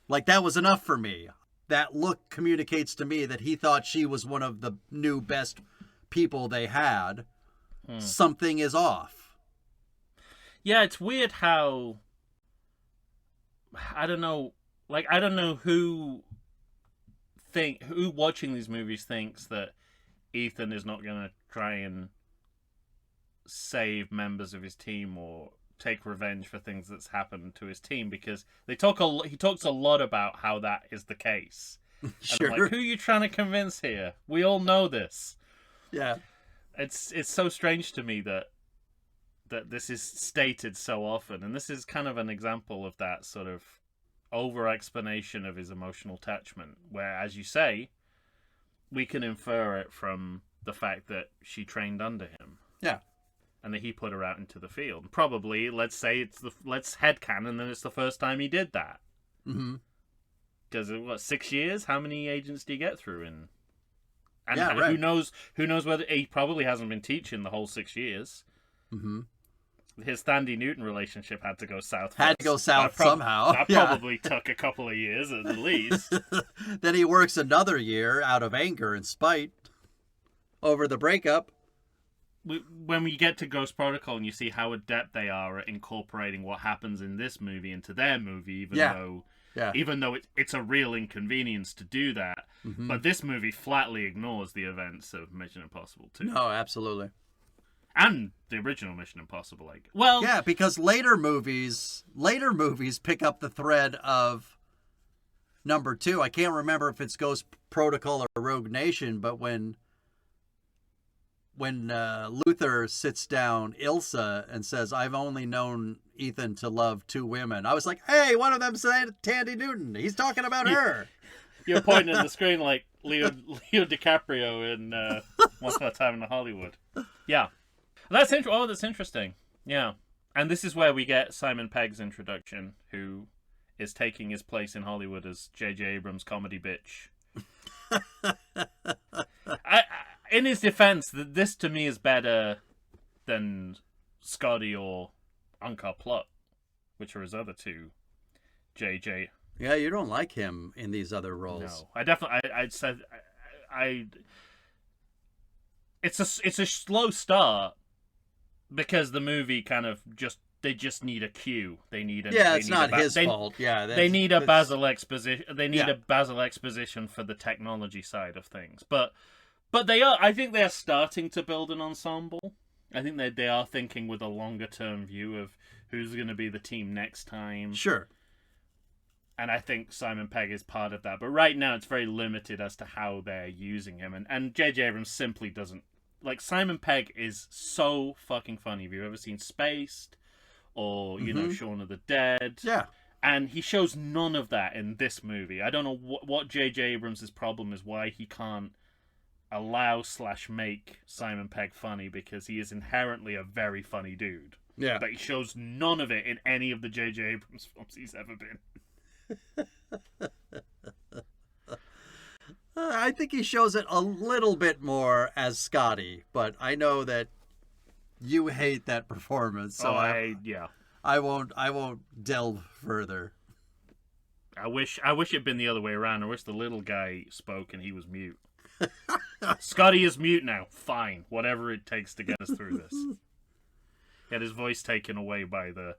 like that was enough for me. That look communicates to me that he thought she was one of the new best people they had. Something is off. Yeah, it's weird how I don't know who watching these movies thinks that Ethan is not going to try and save members of his team or take revenge for things that's happened to his team, because he talks a lot about how that is the case. Sure. Like, who are you trying to convince here? We all know this. Yeah. It's so strange to me that this is stated so often, and this is kind of an example of that sort of over-explanation of his emotional attachment, where, as you say, we can infer it from the fact that she trained under him. Yeah. And that he put her out into the field. Probably, let's headcanon that it's the first time he did that. Mm-hmm. Because, 6 years? How many agents do you get through in... And right. Who knows whether he probably hasn't been teaching the whole 6 years. Mm-hmm. His Thandie Newton relationship had to go south. Had to go south somehow. That probably took a couple of years at the least. Then he works another year out of anger and spite over the breakup. When we get to Ghost Protocol and you see how adept they are at incorporating what happens in this movie into their movie, even though it's a real inconvenience to do that. Mm-hmm. But this movie flatly ignores the events of Mission Impossible 2. No, absolutely. And the original Mission Impossible. Yeah, because later movies pick up the thread of number 2. I can't remember if it's Ghost Protocol or Rogue Nation, but when when Luther sits down Ilsa and says, "I've only known Ethan to love 2 women," I was like, "Hey, one of them's Tandy Newton. He's talking about her." You're pointing at the screen like Leo DiCaprio in Once Upon a Time in Hollywood. Yeah, that's that's interesting. Yeah, and this is where we get Simon Pegg's introduction, who is taking his place in Hollywood as JJ Abrams' comedy bitch. In his defense, this to me is better than Scotty or Uncut Plot, which are his other 2 JJ. Yeah, you don't like him in these other roles. No, I definitely. I'd said it's a slow start because the movie kind of they just need a cue. They need it's not his fault. Yeah, they need a Basil exposition. They need a Basil exposition for the technology side of things. But they are. I think they are starting to build an ensemble. I think they are thinking with a longer term view of who's going to be the team next time. Sure. And I think Simon Pegg is part of that. But right now, it's very limited as to how they're using him. And J.J. Abrams simply doesn't... Like, Simon Pegg is so fucking funny. Have you ever seen Spaced? Or, you know, Shaun of the Dead? Yeah. And he shows none of that in this movie. I don't know what J.J. Abrams' problem is, why he can't allow/make Simon Pegg funny, because he is inherently a very funny dude. Yeah. But he shows none of it in any of the J.J. Abrams films he's ever been. I think he shows it a little bit more as Scotty, but I know that you hate that performance, so I won't delve further. I wish it'd been the other way around. I wish the little guy spoke and he was mute. Scotty is mute now. Fine, whatever it takes to get us through this. Get his voice taken away by the.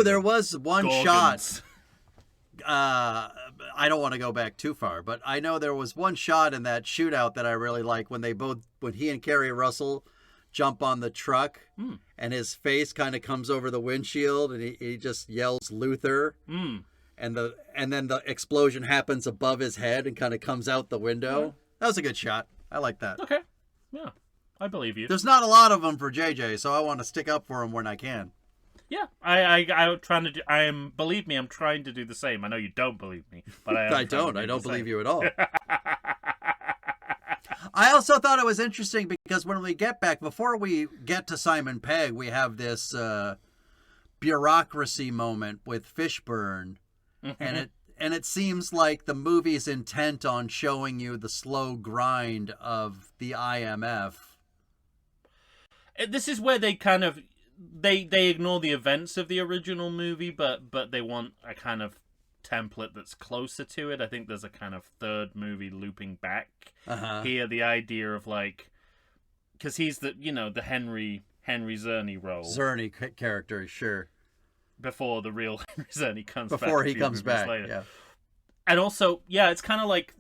There was one Gorgons. shot. I don't want to go back too far, but I know there was one shot in that shootout that I really like when he and Kerry Russell jump on the truck and his face kind of comes over the windshield and he just yells Luther and then the explosion happens above his head and kind of comes out the window. Yeah. That was a good shot. I like that. Okay. Yeah. I believe you. There's not a lot of them for JJ, so I want to stick up for him when I can. Yeah, I'm trying to do. Believe me, I'm trying to do the same. I know you don't believe me, but I don't believe you at all. I also thought it was interesting because when we get back, before we get to Simon Pegg, we have this bureaucracy moment with Fishburne, and it seems like the movie's intent on showing you the slow grind of the IMF. This is where they kind of. They ignore the events of the original movie, but they want a kind of template that's closer to it. I think there's a kind of third movie looping back here. The idea of like, because he's the Henry Czerny role. Czerny character, sure. Before the real Henry Czerny comes back. Before he comes back, yeah. And also, it's kind of like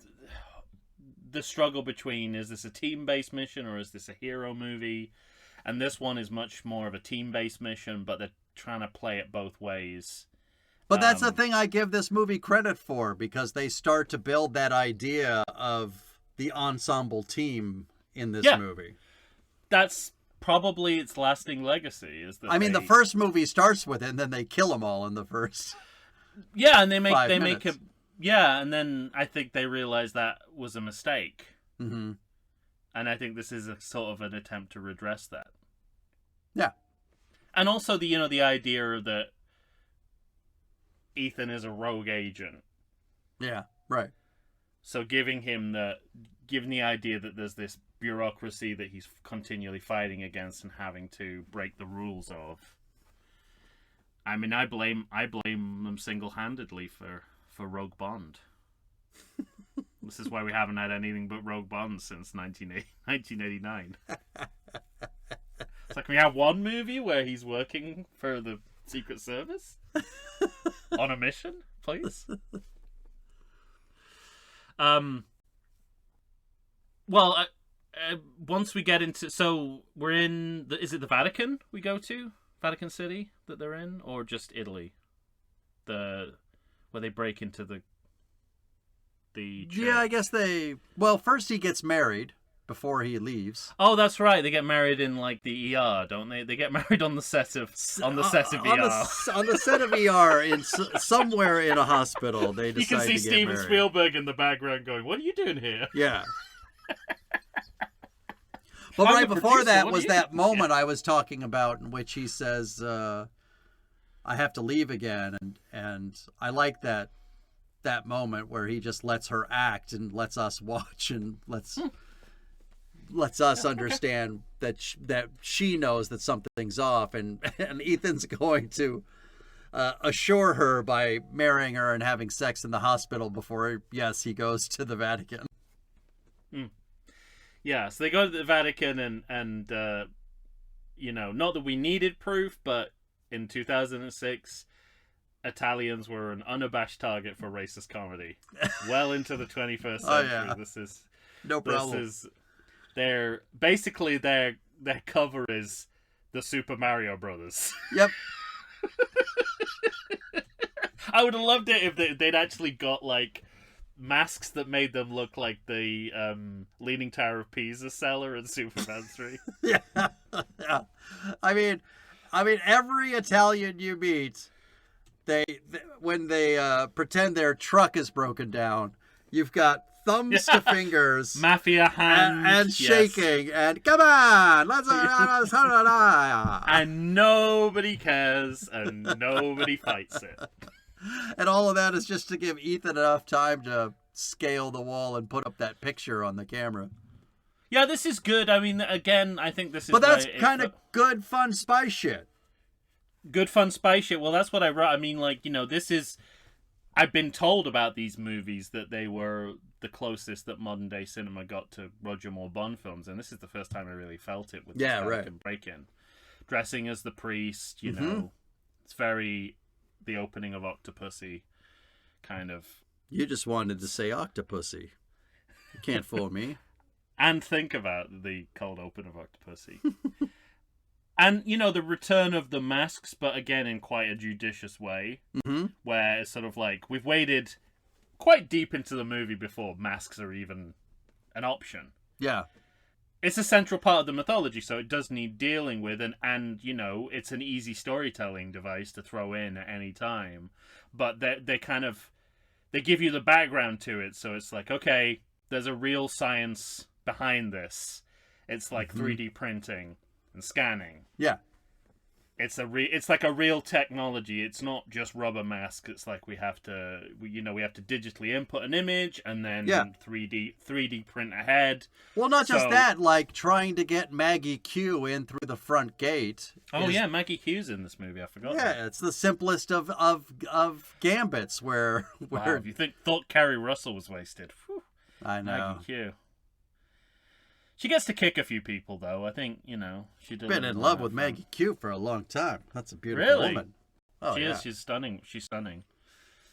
the struggle between, is this a team-based mission or is this a hero movie? And this one is much more of a team-based mission, but they're trying to play it both ways. But that's the thing I give this movie credit for, because they start to build that idea of the ensemble team in this movie. That's probably its lasting legacy. The first movie starts with it, and then they kill them all in the first. Yeah, and make it. Yeah, and then I think they realize that was a mistake. Mm-hmm. And I think this is a sort of an attempt to redress that. Yeah. And also the idea that Ethan is a rogue agent. Yeah, right. So giving the idea that there's this bureaucracy that he's continually fighting against and having to break the rules of. I mean, I blame them single-handedly for Rogue Bond. This is why we haven't had anything but Rogue Bond since 1989. It's like, can we have one movie where he's working for the Secret Service? On a mission, please? Once we get into... So, we're in... Is it the Vatican we go to? Vatican City that they're in? Or just Italy? Where they break into the church. Yeah, I guess they... Well, first he gets married, before he leaves. Oh, that's right. They get married in like the ER, don't they? They get married on the set of ER. On the set of ER in somewhere in a hospital. They decide You can see to get Steven married. Spielberg in the background going, "What are you doing here?" Yeah. But I'm right the before producer, that what was are you that doing? moment I was talking about in which he says, "I have to leave again," and I like that moment where he just lets her act and lets us watch and lets us understand that she knows that something's off, and Ethan's going to assure her by marrying her and having sex in the hospital before he goes to the Vatican. Yeah, so they go to the Vatican and not that we needed proof, but in 2006, Italians were an unabashed target for racist comedy. Well into the 21st century. Oh, yeah. This is No problem. This is their cover is the Super Mario Brothers. Yep. I would have loved it if they'd actually got like masks that made them look like the Leaning Tower of Pisa seller in Superman 3. Yeah. Yeah. I mean, every Italian you meet, when they pretend their truck is broken down, you've got thumbs to fingers, mafia hand, and shaking, and come on, let's and nobody cares, and nobody fights it. And all of that is just to give Ethan enough time to scale the wall and put up that picture on the camera. Yeah, this is good. I mean, again, I think this is. But that's kind of good, fun spy shit. Good, fun spy shit. Well, that's what I wrote. I mean, like, this is. I've been told about these movies that they were the closest that modern day cinema got to Roger Moore Bond films, and this is the first time I really felt it with this Vatican break-in. Dressing as the priest, you know, it's very the opening of Octopussy, kind of. You just wanted to say Octopussy. You can't fool me. And think about the cold open of Octopussy. And, the return of the masks, but again in quite a judicious way, where it's sort of like, we've waded quite deep into the movie before masks are even an option. Yeah. It's a central part of the mythology, so it does need dealing with, and it's an easy storytelling device to throw in at any time. But they give you the background to it, so it's like, okay, there's a real science behind this. It's like 3D printing and scanning. Yeah. It's like a real technology. It's not just rubber mask. It's like we have to digitally input an image and then 3D print ahead. Well, not just that, like trying to get Maggie Q in through the front gate. Yeah, Maggie Q's in this movie. I forgot. Yeah, it's the simplest of gambits where Wow, if you thought Carrie Russell was wasted. Whew. I know. Maggie Q. She gets to kick a few people, though. I think, she did. Been in love with Maggie Q for a long time. That's a beautiful woman. Oh, she yeah. is. She's stunning. She's stunning.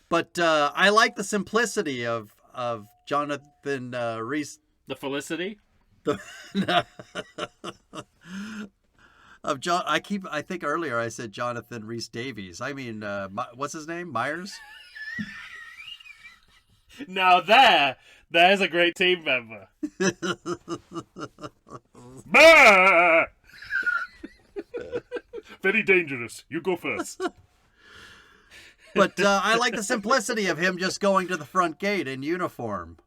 But I like the simplicity of Jonathan Rhys. The Felicity? Of John. I think earlier I said Jonathan Rhys Davies. I mean, what's his name? Myers? Now there's a great team member. Bah! Very dangerous. You go first. But I like the simplicity of him just going to the front gate in uniform.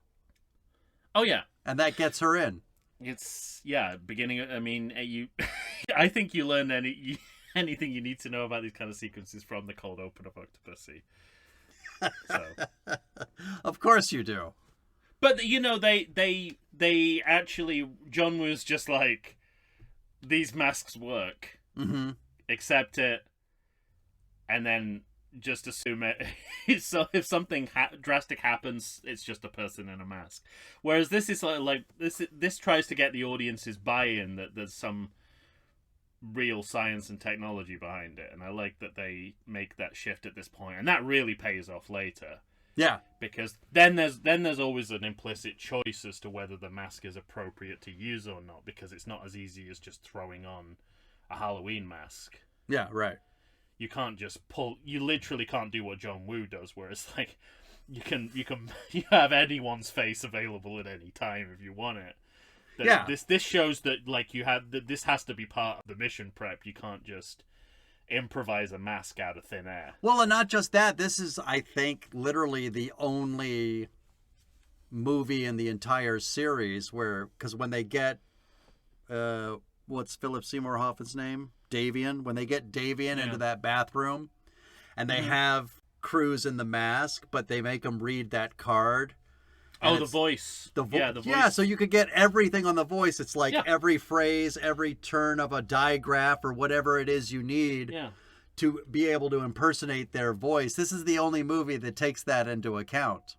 Oh, yeah. And that gets her in. It's, beginning, I mean, I think you learn anything you need to know about these kind of sequences from the cold open of Octopussy. So. Of course you do. But they actually, John was just like, these masks work, accept it, and then just assume it. So if something drastic happens, it's just a person in a mask. Whereas this is like this tries to get the audience's buy-in that there's some real science and technology behind it, and I like that they make that shift at this point, and that really pays off later. Yeah, because then there's always an implicit choice as to whether the mask is appropriate to use or not, because it's not as easy as just throwing on a Halloween mask. Yeah, right. You can't just you literally can't do what John Woo does, where it's like you have anyone's face available at any time if you want it. that this shows that like you have that this has to be part of the mission prep. You can't just improvise a mask out of thin air. Well, and not just that. This is, I think, literally the only movie in the entire series where, because when they get, what's Philip Seymour Hoffman's name? Davian. When they get Davian into that bathroom, and they have Cruz in the mask, but they make him read that card. Oh, the voice. The voice. voice. Yeah, so you could get everything on the voice. It's like every phrase, every turn of a digraph or whatever it is you need to be able to impersonate their voice. This is the only movie that takes that into account.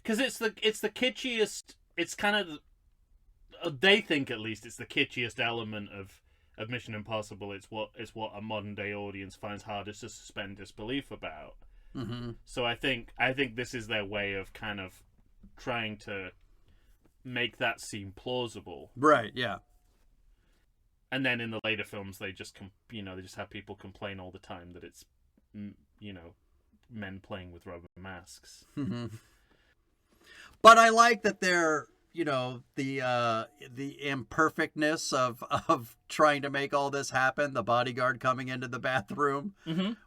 Because it's the kitschiest. It's kind of, they think at least, it's the kitschiest element of Mission Impossible. It's what a modern day audience finds hardest to suspend disbelief about. Mm-hmm. So I think this is their way of kind of trying to make that seem plausible. Right, yeah. And then in the later films, they just they just have people complain all the time that it's men playing with rubber masks. Mm-hmm. But I like that they're, the imperfectness of trying to make all this happen. The bodyguard coming into the bathroom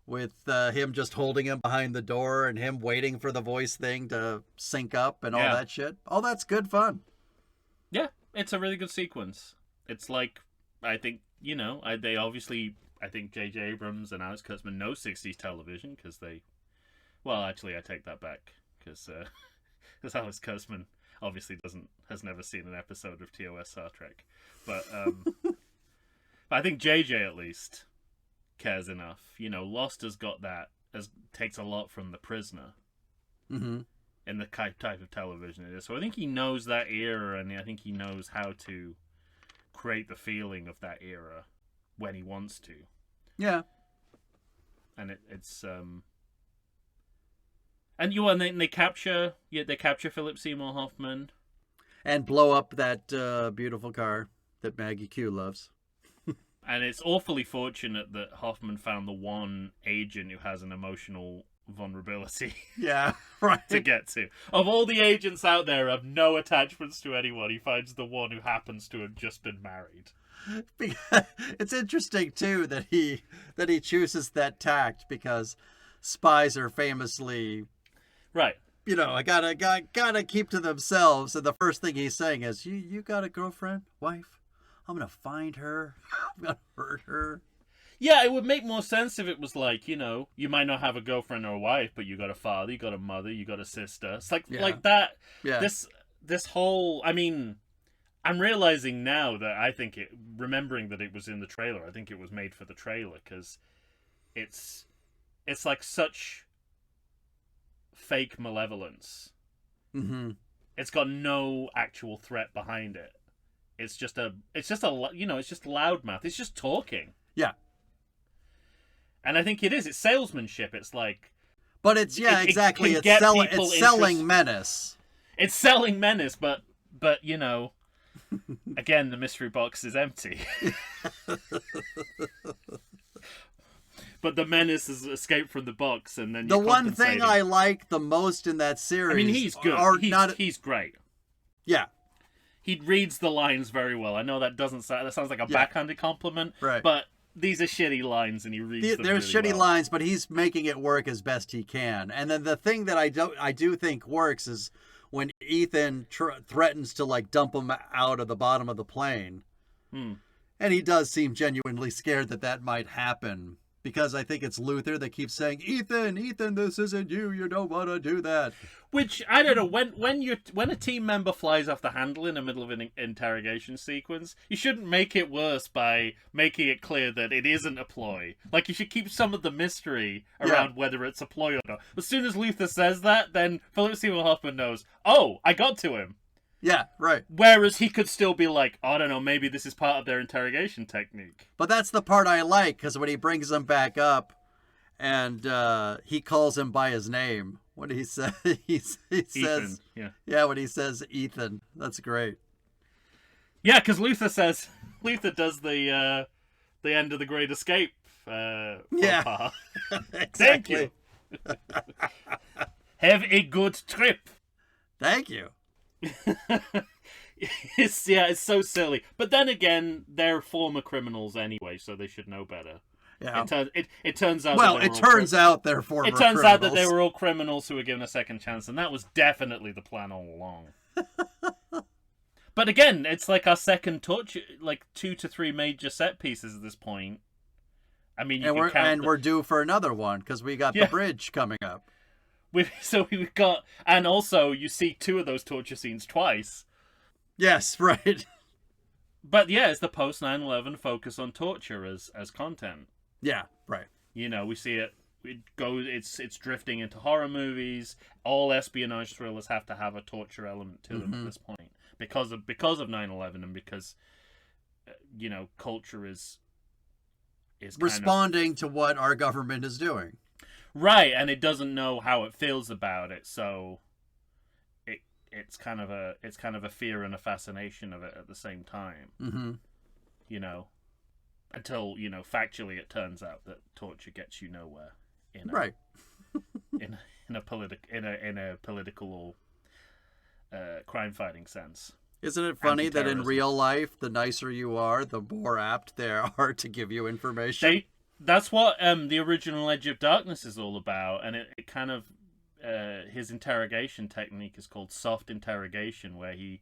with him just holding him behind the door and him waiting for the voice thing to sync up and all that shit. All that's good fun. Yeah, it's a really good sequence. It's like, I think, they obviously, I think JJ Abrams and Alex Kurtzman know 60s television because they, well, actually, I take that back because Alex Kurtzman obviously has never seen an episode of TOS Star Trek, but I think JJ at least cares enough. Lost has got that, takes a lot from The Prisoner in the type of television it is. So I think he knows that era, and I think he knows how to create the feeling of that era when he wants to. Yeah, and it's and they capture Philip Seymour Hoffman and blow up that beautiful car that Maggie Q loves. And it's awfully fortunate that Hoffman found the one agent who has an emotional vulnerability. Yeah, right. To get to. Of all the agents out there who have no attachments to anyone, he finds the one who happens to have just been married. It's interesting too that he chooses that tact, because spies are famously right. I gotta keep to themselves, and the first thing he's saying is, "You got a girlfriend, wife? I'm gonna find her. I'm gonna hurt her." Yeah, it would make more sense if it was like, you might not have a girlfriend or a wife, but you got a father, you got a mother, you got a sister. It's like that. Yeah. This whole, I mean, I'm realizing now that I think remembering that it was in the trailer, I think it was made for the trailer, because it's like such fake malevolence. It's got no actual threat behind it. It's just loudmouth. It's just talking. Yeah. And I think it's salesmanship. It's like, but it's exactly. It's selling menace. It's selling menace, but again, the mystery box is empty. But the menace has escaped from the box, and then the one thing I like the most in that series. I mean, he's good. He's great. Yeah. He reads the lines very well. I know that sounds like a backhanded compliment, right? But these are shitty lines, and he reads them They're really shitty well. lines, but he's making it work as best he can. And then the thing that I do think works is when Ethan threatens to like dump him out of the bottom of the plane, and he does seem genuinely scared that might happen. Because I think it's Luther that keeps saying, Ethan, this isn't you. You don't want to do that. Which, I don't know, when a team member flies off the handle in the middle of an interrogation sequence, you shouldn't make it worse by making it clear that it isn't a ploy. Like, you should keep some of the mystery around whether it's a ploy or not. As soon as Luther says that, then Philip Seymour Hoffman knows, oh, I got to him. Yeah, right. Whereas he could still be like, I don't know, maybe this is part of their interrogation technique. But that's the part I like, because when he brings him back up and he calls him by his name, when he says, Ethan, when he says Ethan, that's great. Yeah, because Luther does the end of the Great Escape. Exactly. Thank you. Have a good trip. Thank you. It's so silly. But then again, they're former criminals anyway, so they should know better. Yeah. It turns out. Well, it turns out they're former It turns criminals. out that they were all criminals who were given a second chance, and that was definitely the plan all along. But again, it's like our second torture, like 2 to 3 major set pieces at this point. I mean, we're due for another one because we got the bridge coming up. We've got, and also you see 2 of those torture scenes twice. Yes, right. But yeah, it's the post 9/11 focus on torture as content. Yeah, right. You know, we see it. It's drifting into horror movies. All espionage thrillers have to have a torture element to them at this point because of 9/11 and because culture is responding to what our government is doing. Right, and it doesn't know how it feels about it, so it's kind of a fear and a fascination of it at the same time. Mm-hmm. Until factually it turns out that torture gets you nowhere. Right. in a political or crime fighting sense. Isn't it funny that in real life, the nicer you are, the more apt they are to give you information? That's what the original Edge of Darkness is all about, and it kind of his interrogation technique is called soft interrogation, where he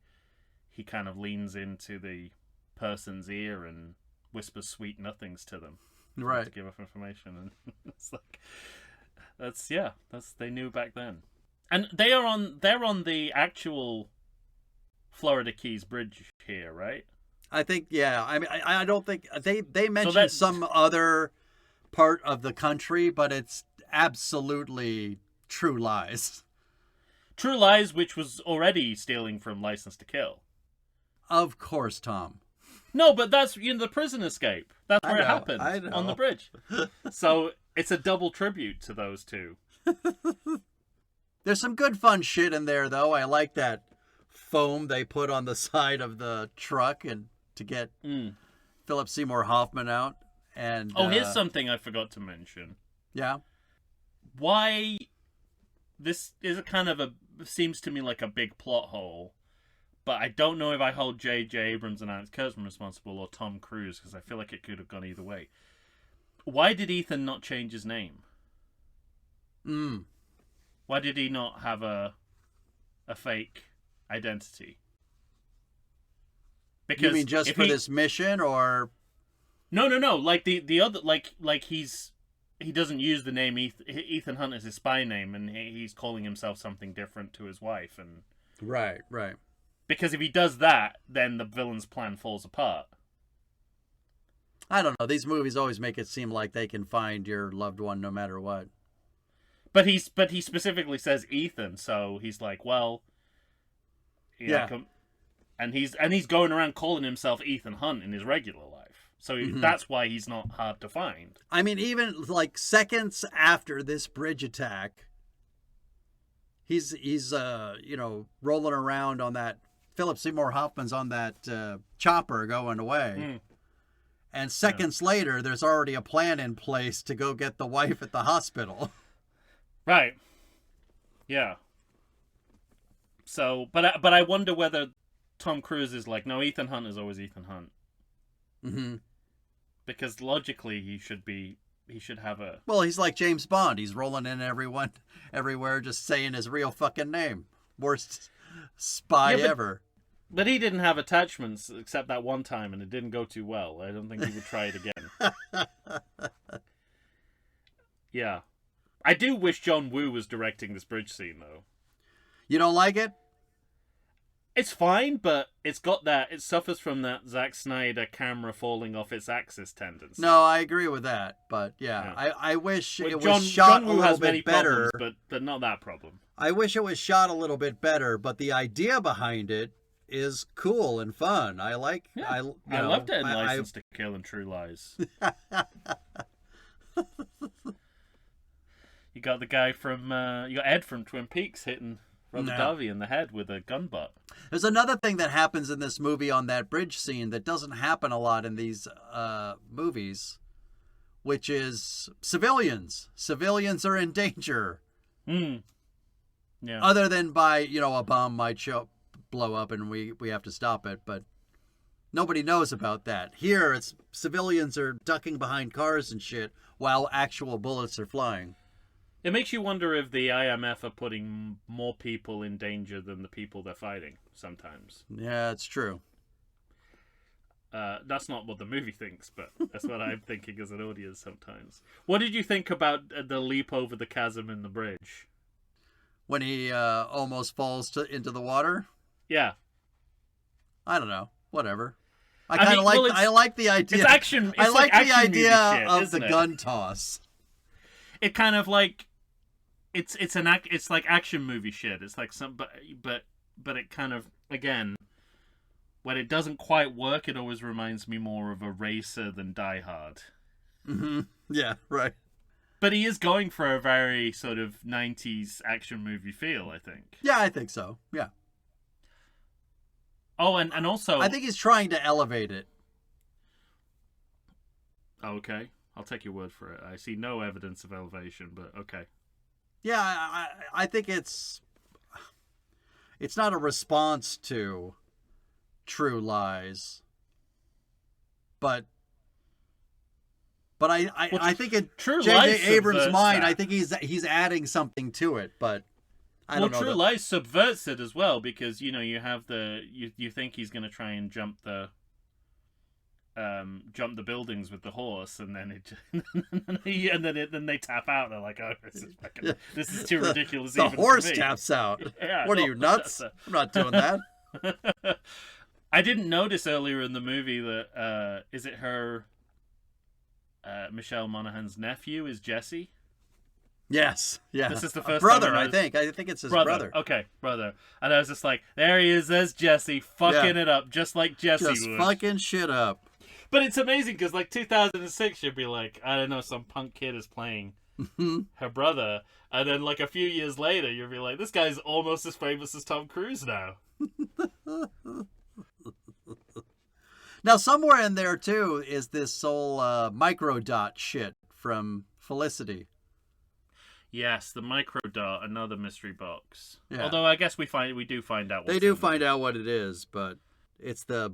kind of leans into the person's ear and whispers sweet nothings to them, right, to give up information, and it's like they knew back then, and they're on the actual Florida Keys Bridge here, right? I think, yeah. I mean, I don't think they mentioned some other part of the country, but it's absolutely True Lies. True Lies, which was already stealing from License to Kill. Of course, Tom. No, but that's the prison escape. That's where it happened on the bridge. So it's a double tribute to those two. There's some good fun shit in there, though. I like that foam they put on the side of the truck and to get Philip Seymour Hoffman out. And here's something I forgot to mention. Yeah. Why this is seems to me like a big plot hole, but I don't know if I hold JJ Abrams and Alex Kurtzman responsible or Tom Cruise, because I feel like it could have gone either way. Why did Ethan not change his name? Why did he not have a fake identity? Because you mean just for this mission, or no, like the other, like he doesn't use the name Ethan Hunt as his spy name, and he's calling himself something different to his wife, and right. Because if he does that, then the villain's plan falls apart. I don't know. These movies always make it seem like they can find your loved one no matter what. But he specifically says Ethan, so he's like, well, and he's going around calling himself Ethan Hunt in his regular life. So that's why he's not hard to find. I mean, even like seconds after this bridge attack, he's rolling around on that. Philip Seymour Hoffman's on that chopper going away. And seconds later, there's already a plan in place to go get the wife at the hospital. Right. Yeah. So, but I wonder whether Tom Cruise is like, no, Ethan Hunt is always Ethan Hunt. Mm-hmm. Because logically, he should have a... Well, he's like James Bond. He's rolling in everywhere, just saying his real fucking name. Worst spy ever. But he didn't have attachments except that one time, and it didn't go too well. I don't think he would try it again. Yeah. I do wish John Woo was directing this bridge scene, though. You don't like it? It's fine, but it suffers from that Zack Snyder camera falling off its axis tendency. No, I agree with that, but yeah. I wish it was shot a little bit better. Problems, but not that problem. I wish it was shot a little bit better, but the idea behind it is cool and fun. I like. Yeah. I loved it in License to Kill and True Lies. You got the guy from you got Ed from Twin Peaks hitting Robert Davi in the head with a gun butt. There's another thing that happens in this movie on that bridge scene that doesn't happen a lot in these movies, which is civilians. Civilians are in danger. Yeah. Other than by, a bomb might blow up and we have to stop it. But nobody knows about that. Here, it's civilians are ducking behind cars and shit while actual bullets are flying. It makes you wonder if the IMF are putting more people in danger than the people they're fighting sometimes. Yeah, it's true. That's not what the movie thinks, but that's what I'm thinking as an audience sometimes. What did you think about the leap over the chasm in the bridge? When he almost falls into the water? Yeah. I don't know. Whatever. I like the idea. It's action. It's I like action the idea shit, of the it? gun toss. It kind of like it's like action movie shit. It's like but it kind of, again, when it doesn't quite work, it always reminds me more of a racer than Die Hard. Mm-hmm. Yeah, right. But he is going for a very sort of 90s action movie feel, I think. Yeah, I think so. Yeah. Oh, and also... I think he's trying to elevate it. Okay. I'll take your word for it. I see no evidence of elevation, but okay. Yeah, I think it's not a response to True Lies, but I think in JJ Abrams' mind, I think he's adding something to it, but I don't know. True Lies subverts it as well, because you have you think he's going to try and jump the buildings with the horse, and then then they tap out. They're like, oh, this is too ridiculous. The even horse for me. taps out. Yeah, what are you, nuts? I'm not doing that. I didn't notice earlier in the movie that is it her Michelle Monaghan's nephew is Jesse? Yes. Yeah. This is the first brother, time I think. I think it's his brother. Okay, brother. And I was just like, there he is, there's Jesse, fucking it up, just like Jesse just would. Fucking shit up. But it's amazing, because like 2006, you'd be like, I don't know, some punk kid is playing her brother. And then like a few years later, you'd be like, this guy's almost as famous as Tom Cruise now. Now, somewhere in there, too, is this whole microdot shit from Felicity. Yes, the microdot, another mystery box. Yeah. Although I guess we do find out. They do find out what it is, but it's the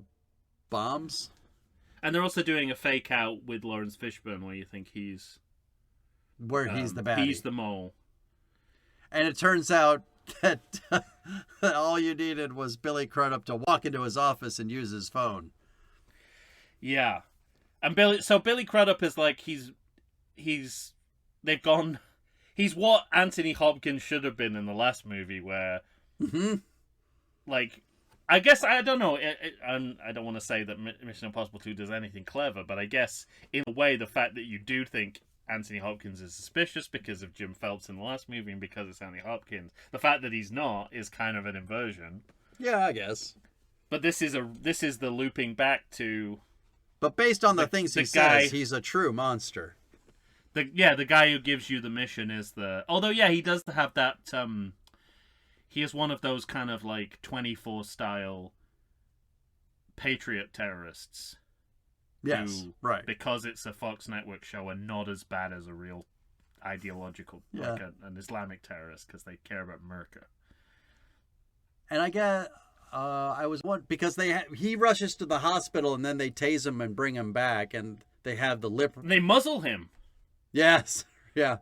bombs. And they're also doing a fake out with Lawrence Fishburne, where you think he's he's the baddie. He's the mole. And it turns out that all you needed was Billy Crudup to walk into his office and use his phone. Yeah, and Billy Crudup is like he's what Anthony Hopkins should have been in the last movie, where like, I guess, I don't know, I don't want to say that Mission Impossible 2 does anything clever, but I guess in a way the fact that you do think Anthony Hopkins is suspicious because of Jim Phelps in the last movie and because it's Anthony Hopkins, the fact that he's not is kind of an inversion. Yeah, I guess. But this is the looping back to. But based on the things he says, he's a true monster. The guy who gives you the mission is the. Although, yeah, he does have that. He is one of those kind of like 24 style patriot terrorists. Yes, who, right. Because it's a Fox Network show, are not as bad as a real ideological, like an Islamic terrorist, because they care about America. And I get. I was one because he rushes to the hospital and then they tase him and bring him back, and they have the lip. They muzzle him. Yes. Yeah.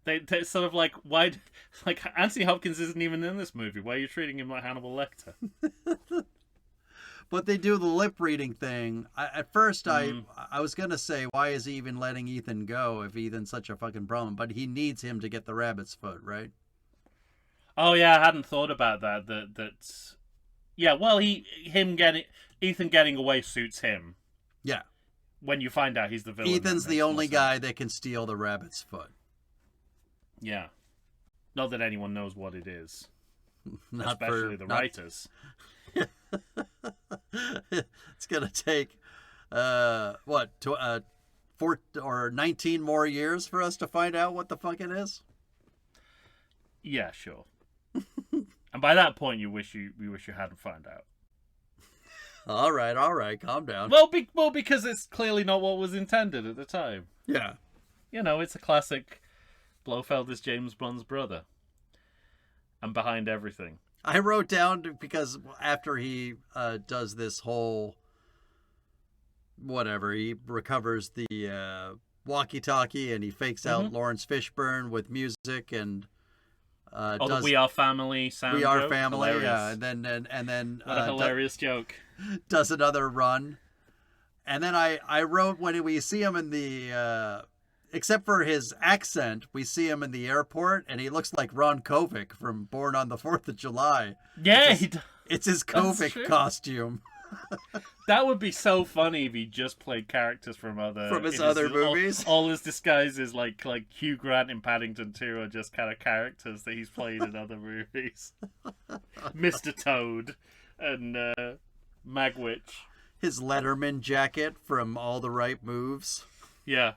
They sort of like, why? Like, Anthony Hopkins isn't even in this movie. Why are you treating him like Hannibal Lecter? But they do the lip reading thing. At first, I was gonna say, why is he even letting Ethan go if Ethan's such a fucking problem? But he needs him to get the rabbit's foot, right? Oh yeah, I hadn't thought about that. That's. Yeah, well, Ethan getting away suits him. Yeah. When you find out he's the villain. Ethan's the only guy that can steal the rabbit's foot. Yeah. Not that anyone knows what it is. Especially the writers. It's going to take, 4 or 19 more years for us to find out what the fuck it is? Yeah, sure. And by that point, you wish you hadn't found out. All right, calm down. Well, because it's clearly not what was intended at the time. Yeah. It's a classic. Blofeld is James Bond's brother. And behind everything. I wrote down because after he does this whole whatever, he recovers the walkie-talkie and he fakes out Lawrence Fishburne with music and the "We Are Family" sound. We Are joke. Family, Hilarious. and then What a hilarious joke. Does another run, and then I wrote when we see him in the. Except for his accent, we see him in the airport, and he looks like Ron Kovic from Born on the 4th of July. Yeah, it's his Kovic costume. That would be so funny if he just played characters from his other movies. All his disguises, like Hugh Grant in Paddington 2, are just kind of characters that he's played in other movies. Mr. Toad and Magwitch. His Letterman jacket from All the Right Moves. Yeah.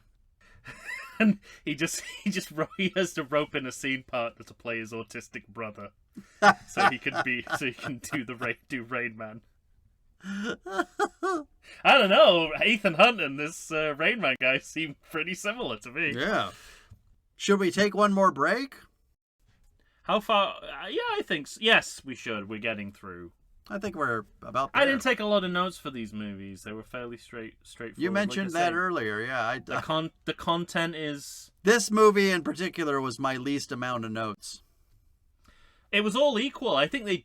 And he has to rope in a scene partner to play his autistic brother, so he can do Rain Man. I don't know. Ethan Hunt and this Rain Man guy seem pretty similar to me. Yeah. Should we take one more break? How far? Yeah, I think yes, we should. We're getting through. I think we're about there. I didn't take a lot of notes for these movies. They were fairly straightforward. You mentioned that earlier, yeah. The content is... This movie in particular was my least amount of notes. It was all equal. I think they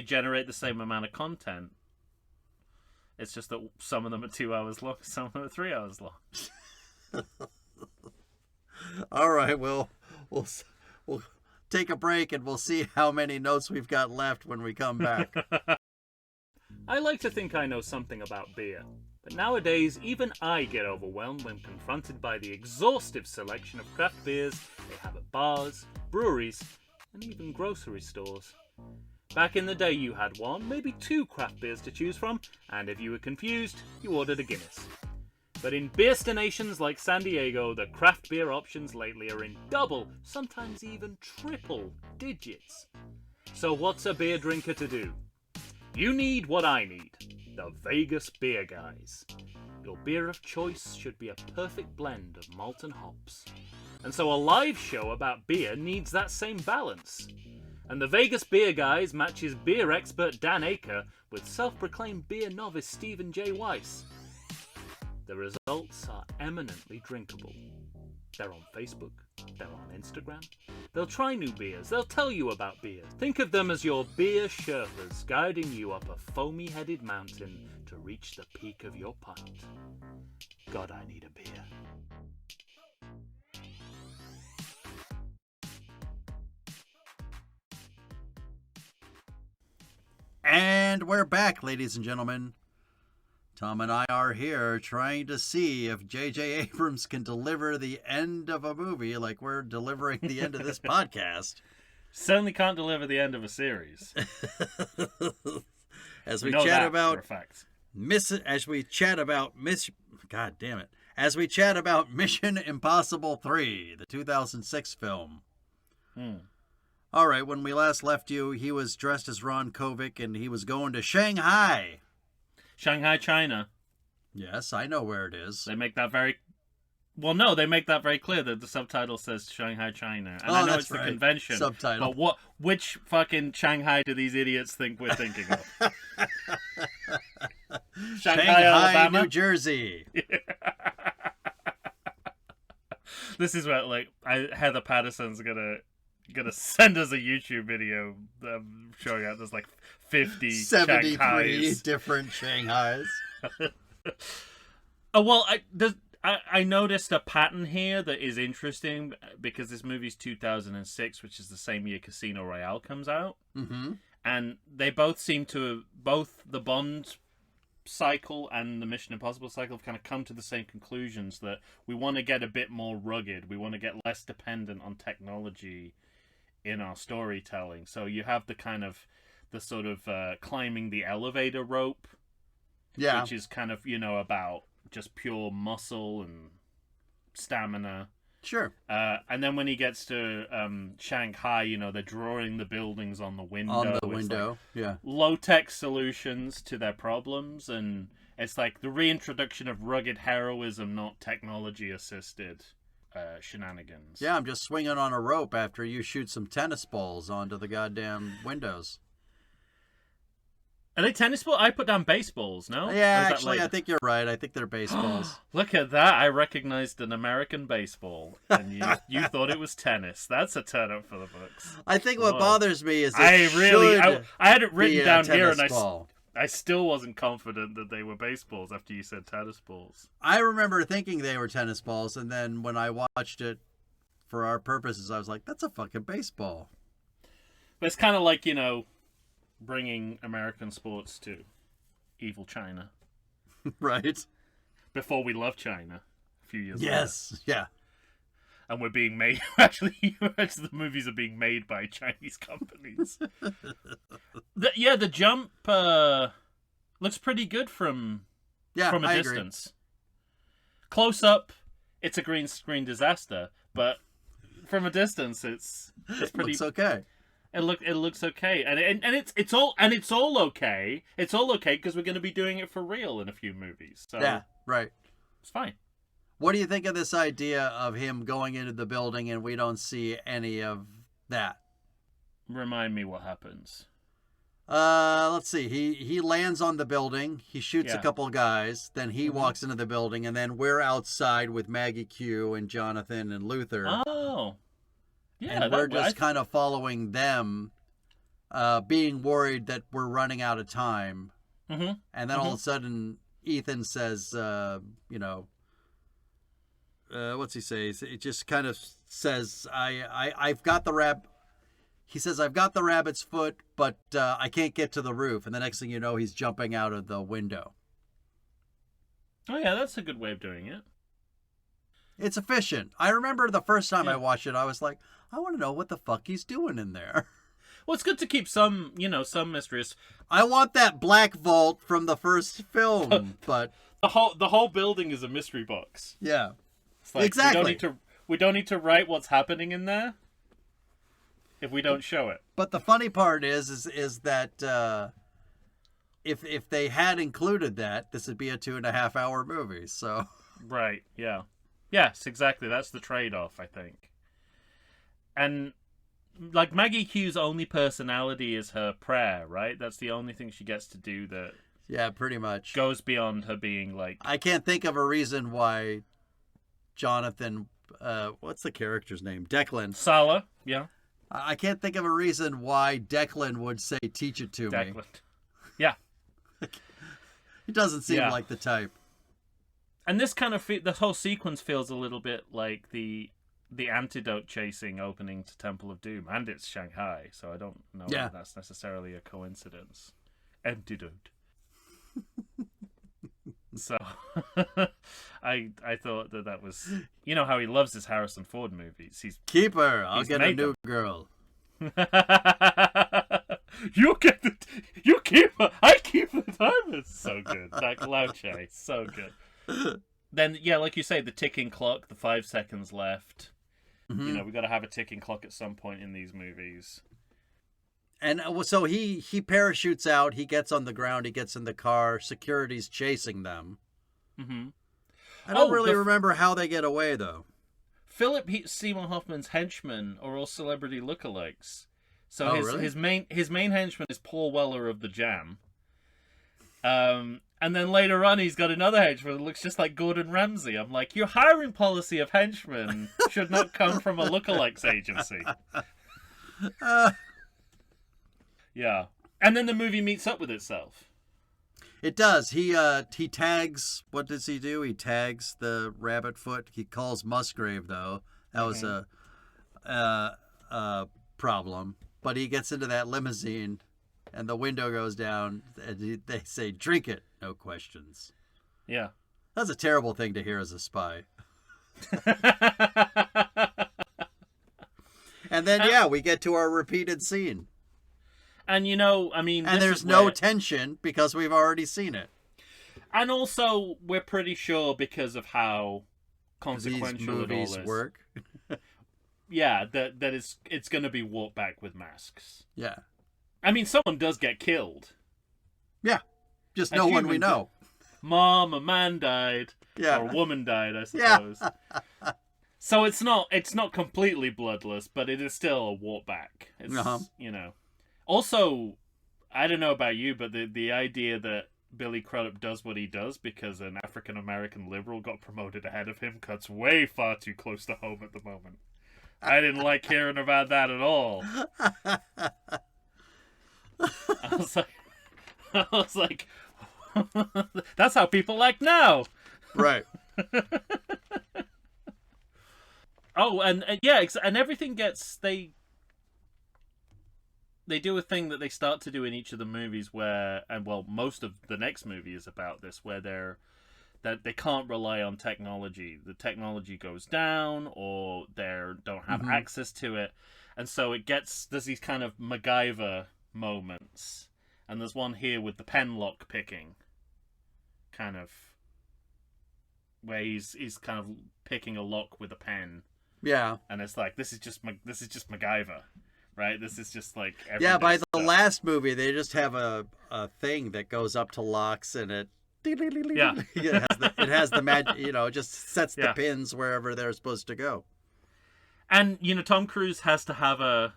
generate the same amount of content. It's just that some of them are 2 hours long, some of them are 3 hours long. All right, we'll take a break and we'll see how many notes we've got left when we come back. I like to think I know something about beer, but nowadays even I get overwhelmed when confronted by the exhaustive selection of craft beers they have at bars, breweries, and even grocery stores. Back in the day you had one, maybe two craft beers to choose from, and if you were confused, you ordered a Guinness. But in beerstinations like San Diego, the craft beer options lately are in double, sometimes even triple digits. So what's a beer drinker to do? You need what I need, the Vegas Beer Guys. Your beer of choice should be a perfect blend of malt and hops. And so a live show about beer needs that same balance. And the Vegas Beer Guys matches beer expert Dan Aker with self-proclaimed beer novice Stephen J. Weiss. The results are eminently drinkable. They're on Facebook, they're on Instagram. They'll try new beers, they'll tell you about beers. Think of them as your beer Sherpas guiding you up a foamy-headed mountain to reach the peak of your pint. God, I need a beer. And we're back, ladies and gentlemen. Tom and I are here trying to see if JJ Abrams can deliver the end of a movie like we're delivering the end of this podcast. Certainly can't deliver the end of a series. As we chat about for a fact. God damn it. As we chat about Mission Impossible 3, the 2006 film. All right, when we last left you, he was dressed as Ron Kovic and he was going to Shanghai. Shanghai, China. Yes, I know where it is. They make that very... Well, no, they make that very clear that the subtitle says Shanghai, China. And I know it's the convention. Subtitle. But which fucking Shanghai do these idiots think we're thinking of? Shanghai, Alabama? New Jersey. This is where, like, Heather Patterson's gonna send us a YouTube video showing out there's like 50 73 Shanghais. different Shanghais. Oh, well, I noticed a pattern here that is interesting because this movie's 2006, which is the same year Casino Royale comes out. Mm-hmm. And they both seem to, both the Bond cycle and the Mission Impossible cycle have kind of come to the same conclusions that we want to get a bit more rugged. We want to get less dependent on technology in our storytelling. So you have the sort of climbing the elevator rope, yeah, which is kind of, about just pure muscle and stamina. Sure. And then when he gets to Shanghai, they're drawing the buildings on the window. On the window, yeah. Low-tech solutions to their problems, and it's like the reintroduction of rugged heroism, not technology-assisted shenanigans. Yeah, I'm just swinging on a rope after you shoot some tennis balls onto the goddamn windows. Are they tennis balls? I put down baseballs, no? Yeah, Or is that actually, later? I think you're right. I think they're baseballs. Look at that. I recognized an American baseball, and you thought it was tennis. That's a turn up for the books. I think what Whoa. bothers me is I had it be written a down here, tennis and ball. I still wasn't confident that they were baseballs after you said tennis balls. I remember thinking they were tennis balls, and then when I watched it for our purposes, I was like, that's a fucking baseball. But it's kind of like, bringing American sports to evil China. Right? Before we loved China a few years later. Yes. Yeah. And we're being made... Actually, the movies are being made by Chinese companies. The jump looks pretty good from a I distance. Close up, it's a green screen disaster, but from a distance, it's pretty... Looks okay. It looks okay, and it's all okay. It's all okay because we're going to be doing it for real in a few movies. So Yeah, right. it's fine. What do you think of this idea of him going into the building and we don't see any of that? Remind me what happens. Let's see. He lands on the building. He shoots a Yeah. couple guys. Then he walks into the building, and then we're outside with Maggie Q and Jonathan and Luther. Oh, yeah. and we're just kind of following them, being worried that we're running out of time. Mm-hmm. And then all of a sudden, Ethan says, what's he say? It just kind of says, I've got the He says, I've got the rabbit's foot, but I can't get to the roof. And the next thing you know, he's jumping out of the window. Oh, yeah, that's a good way of doing it. It's efficient. I remember the first time I watched it, I was like, I want to know what the fuck he's doing in there. Well, it's good to keep some mysteries. I want that black vault from the first film, but The whole building is a mystery box. yeah. It's like, Exactly. We don't need to write what's happening in there if we don't show it. But the funny part is that if they had included that, this would be a 2.5 hour movie. So Right, yeah. Yes, exactly. That's the trade-off, I think. And, like, Maggie Q's only personality is her prayer, right? That's the only thing she gets to do that yeah, pretty much goes beyond her being, like... I can't think of a reason why Jonathan, what's the character's name? Declan. Sala, yeah. I can't think of a reason why Declan would say, teach it to me. Declan. Yeah. He doesn't seem Yeah. like the type. And this kind of... the whole sequence feels a little bit like the antidote chasing opening to Temple of Doom. And it's Shanghai, so I don't know if that's necessarily a coincidence. Antidote. So, I thought that was... You know how he loves his Harrison Ford movies. Keep her. I'll he's get a made new them. girl. You keep her. I keep the diamonds. So good. That Glauche, so good. Then, yeah, like you say, the ticking clock, the 5 seconds left. Mm-hmm. You know, we got to have a ticking clock at some point in these movies. And so he parachutes out. He gets on the ground. He gets in the car. Security's chasing them. Mm-hmm. I don't really remember how they get away, though. Philip Seymour Hoffman's henchmen are all celebrity lookalikes. So really? his main henchman is Paul Weller of the Jam. And then later on, he's got another henchman that looks just like Gordon Ramsay. I'm like, your hiring policy of henchmen should not come from a lookalikes agency. Yeah. And then the movie meets up with itself. It does. He tags. What does he do? He tags the rabbit foot. He calls Musgrave, though. That was a problem. But he gets into that limousine, and the window goes down, and they say, "Drink it, no questions." Yeah. That's a terrible thing to hear as a spy. And then, we get to our repeated scene. And, you know, I mean... And there's no tension because we've already seen it. And also, we're pretty sure because of how consequential these movies it all is. work. Yeah, that it's going to be walked back with masks. Yeah. I mean, someone does get killed. Yeah. Just no one we know. Mom, a man died. Yeah. Or a woman died, I suppose. Yeah. So it's not completely bloodless, but it is still a walk back. It's, you know. Also, I don't know about you, but the idea that Billy Crudup does what he does because an African American liberal got promoted ahead of him cuts way far too close to home at the moment. I didn't like hearing about that at all. I was like, that's how people act now. Right. Oh, and yeah, and everything gets they do a thing that they start to do in each of the movies where, and well, most of the next movie is about this, where that they can't rely on technology. The technology goes down, or they don't have access to it, and so there's these kind of MacGyver moments, and there's one here with the pen lock picking, kind of, where he's kind of picking a lock with a pen. Yeah, and it's like this is just MacGyver, right? This is just like by the stuff. last movie they just have a thing that goes up to locks and it it has the magic, it just sets the pins wherever they're supposed to go. And Tom Cruise has to have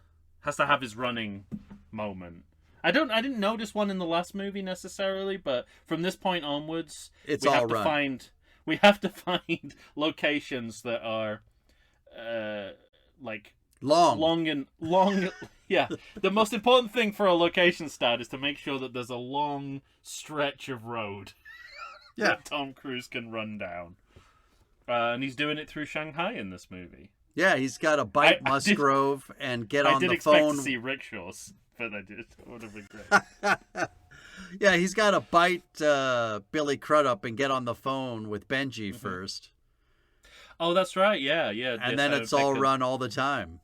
his running moment. I didn't notice one in the last movie necessarily, but from this point onwards, we have to find locations that are like long. Yeah, the most important thing for a location start is to make sure that there's a long stretch of road that Tom Cruise can run down, and he's doing it through Shanghai in this movie. Yeah, he's got to bite Musgrove and get on the phone. I did expect to see rickshaws, but I did. It would have been great. Yeah, he's got to bite Billy Crudup and get on the phone with Benji first. Oh, that's right. Yeah. And then it's all run all the time.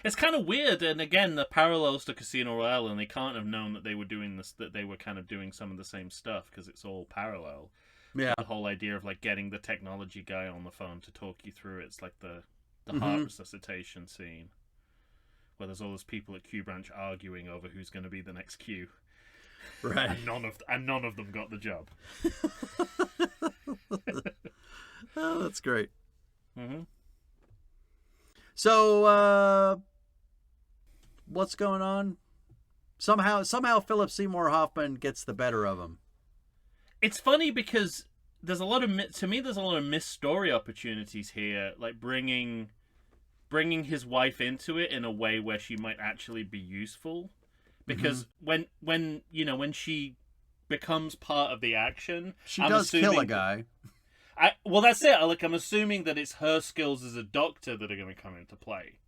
It's kind of weird, and again, the parallels to Casino Royale, and they can't have known that they were doing this, that they were kind of doing some of the same stuff, because it's all parallel. Yeah. The whole idea of, like, getting the technology guy on the phone to talk you through it's like the heart resuscitation scene, where there's all those people at Q Branch arguing over who's going to be the next Q. Right. And none of them got the job. Oh, that's great. Mm-hmm. So, what's going on? Somehow Philip Seymour Hoffman gets the better of him. It's funny because there's a lot of missed story opportunities here, like bringing his wife into it in a way where she might actually be useful. Because when she becomes part of the action, she does kill a guy. Well, that's it. I'm assuming that it's her skills as a doctor that are going to come into play.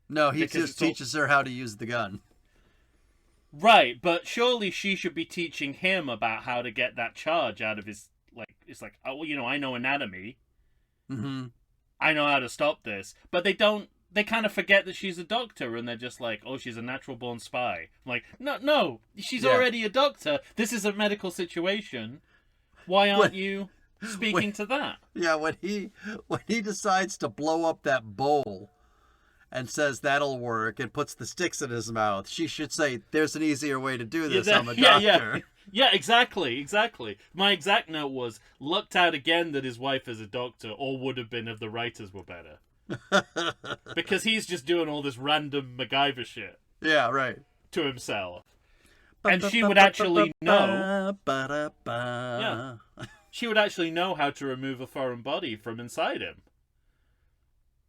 No, he just teaches her how to use the gun. Right, but surely she should be teaching him about how to get that charge out of his, like, it's like, oh, well, I know anatomy. Mm-hmm. I know how to stop this. But they kind of forget that she's a doctor, and they're just like, oh, she's a natural-born spy. I'm like, no, she's already a doctor. This is a medical situation. Why aren't you speaking to that? Yeah, when he decides to blow up that bowl and says that'll work and puts the sticks in his mouth, she should say, there's an easier way to do this. I'm a doctor. Yeah, exactly. My exact note was, lucked out again that his wife is a doctor, or would have been if the writers were better. Because he's just doing all this random MacGyver shit. Yeah, right. To himself. And she would actually know. Yeah. She would actually know how to remove a foreign body from inside him.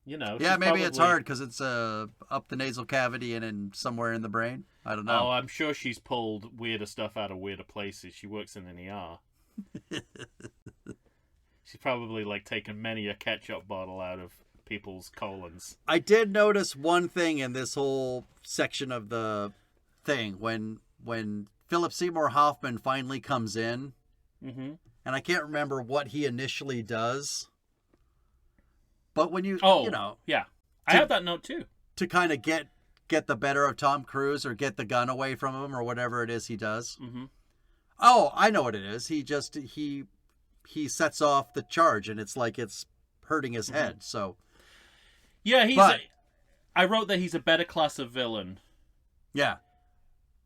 Yeah, maybe it's hard because it's up the nasal cavity and in somewhere in the brain. I don't know. Oh, I'm sure she's pulled weirder stuff out of weirder places. She works in an ER. She's probably taken many a ketchup bottle out of people's colons. I did notice one thing in this whole section of the thing when Philip Seymour Hoffman finally comes in, and I can't remember what he initially does, but when I have that note too, to kind of get the better of Tom Cruise or get the gun away from him or whatever it is he does. Oh, I know what it is. He sets off the charge and it's like it's hurting his head. So yeah, I wrote that he's a better class of villain. Yeah.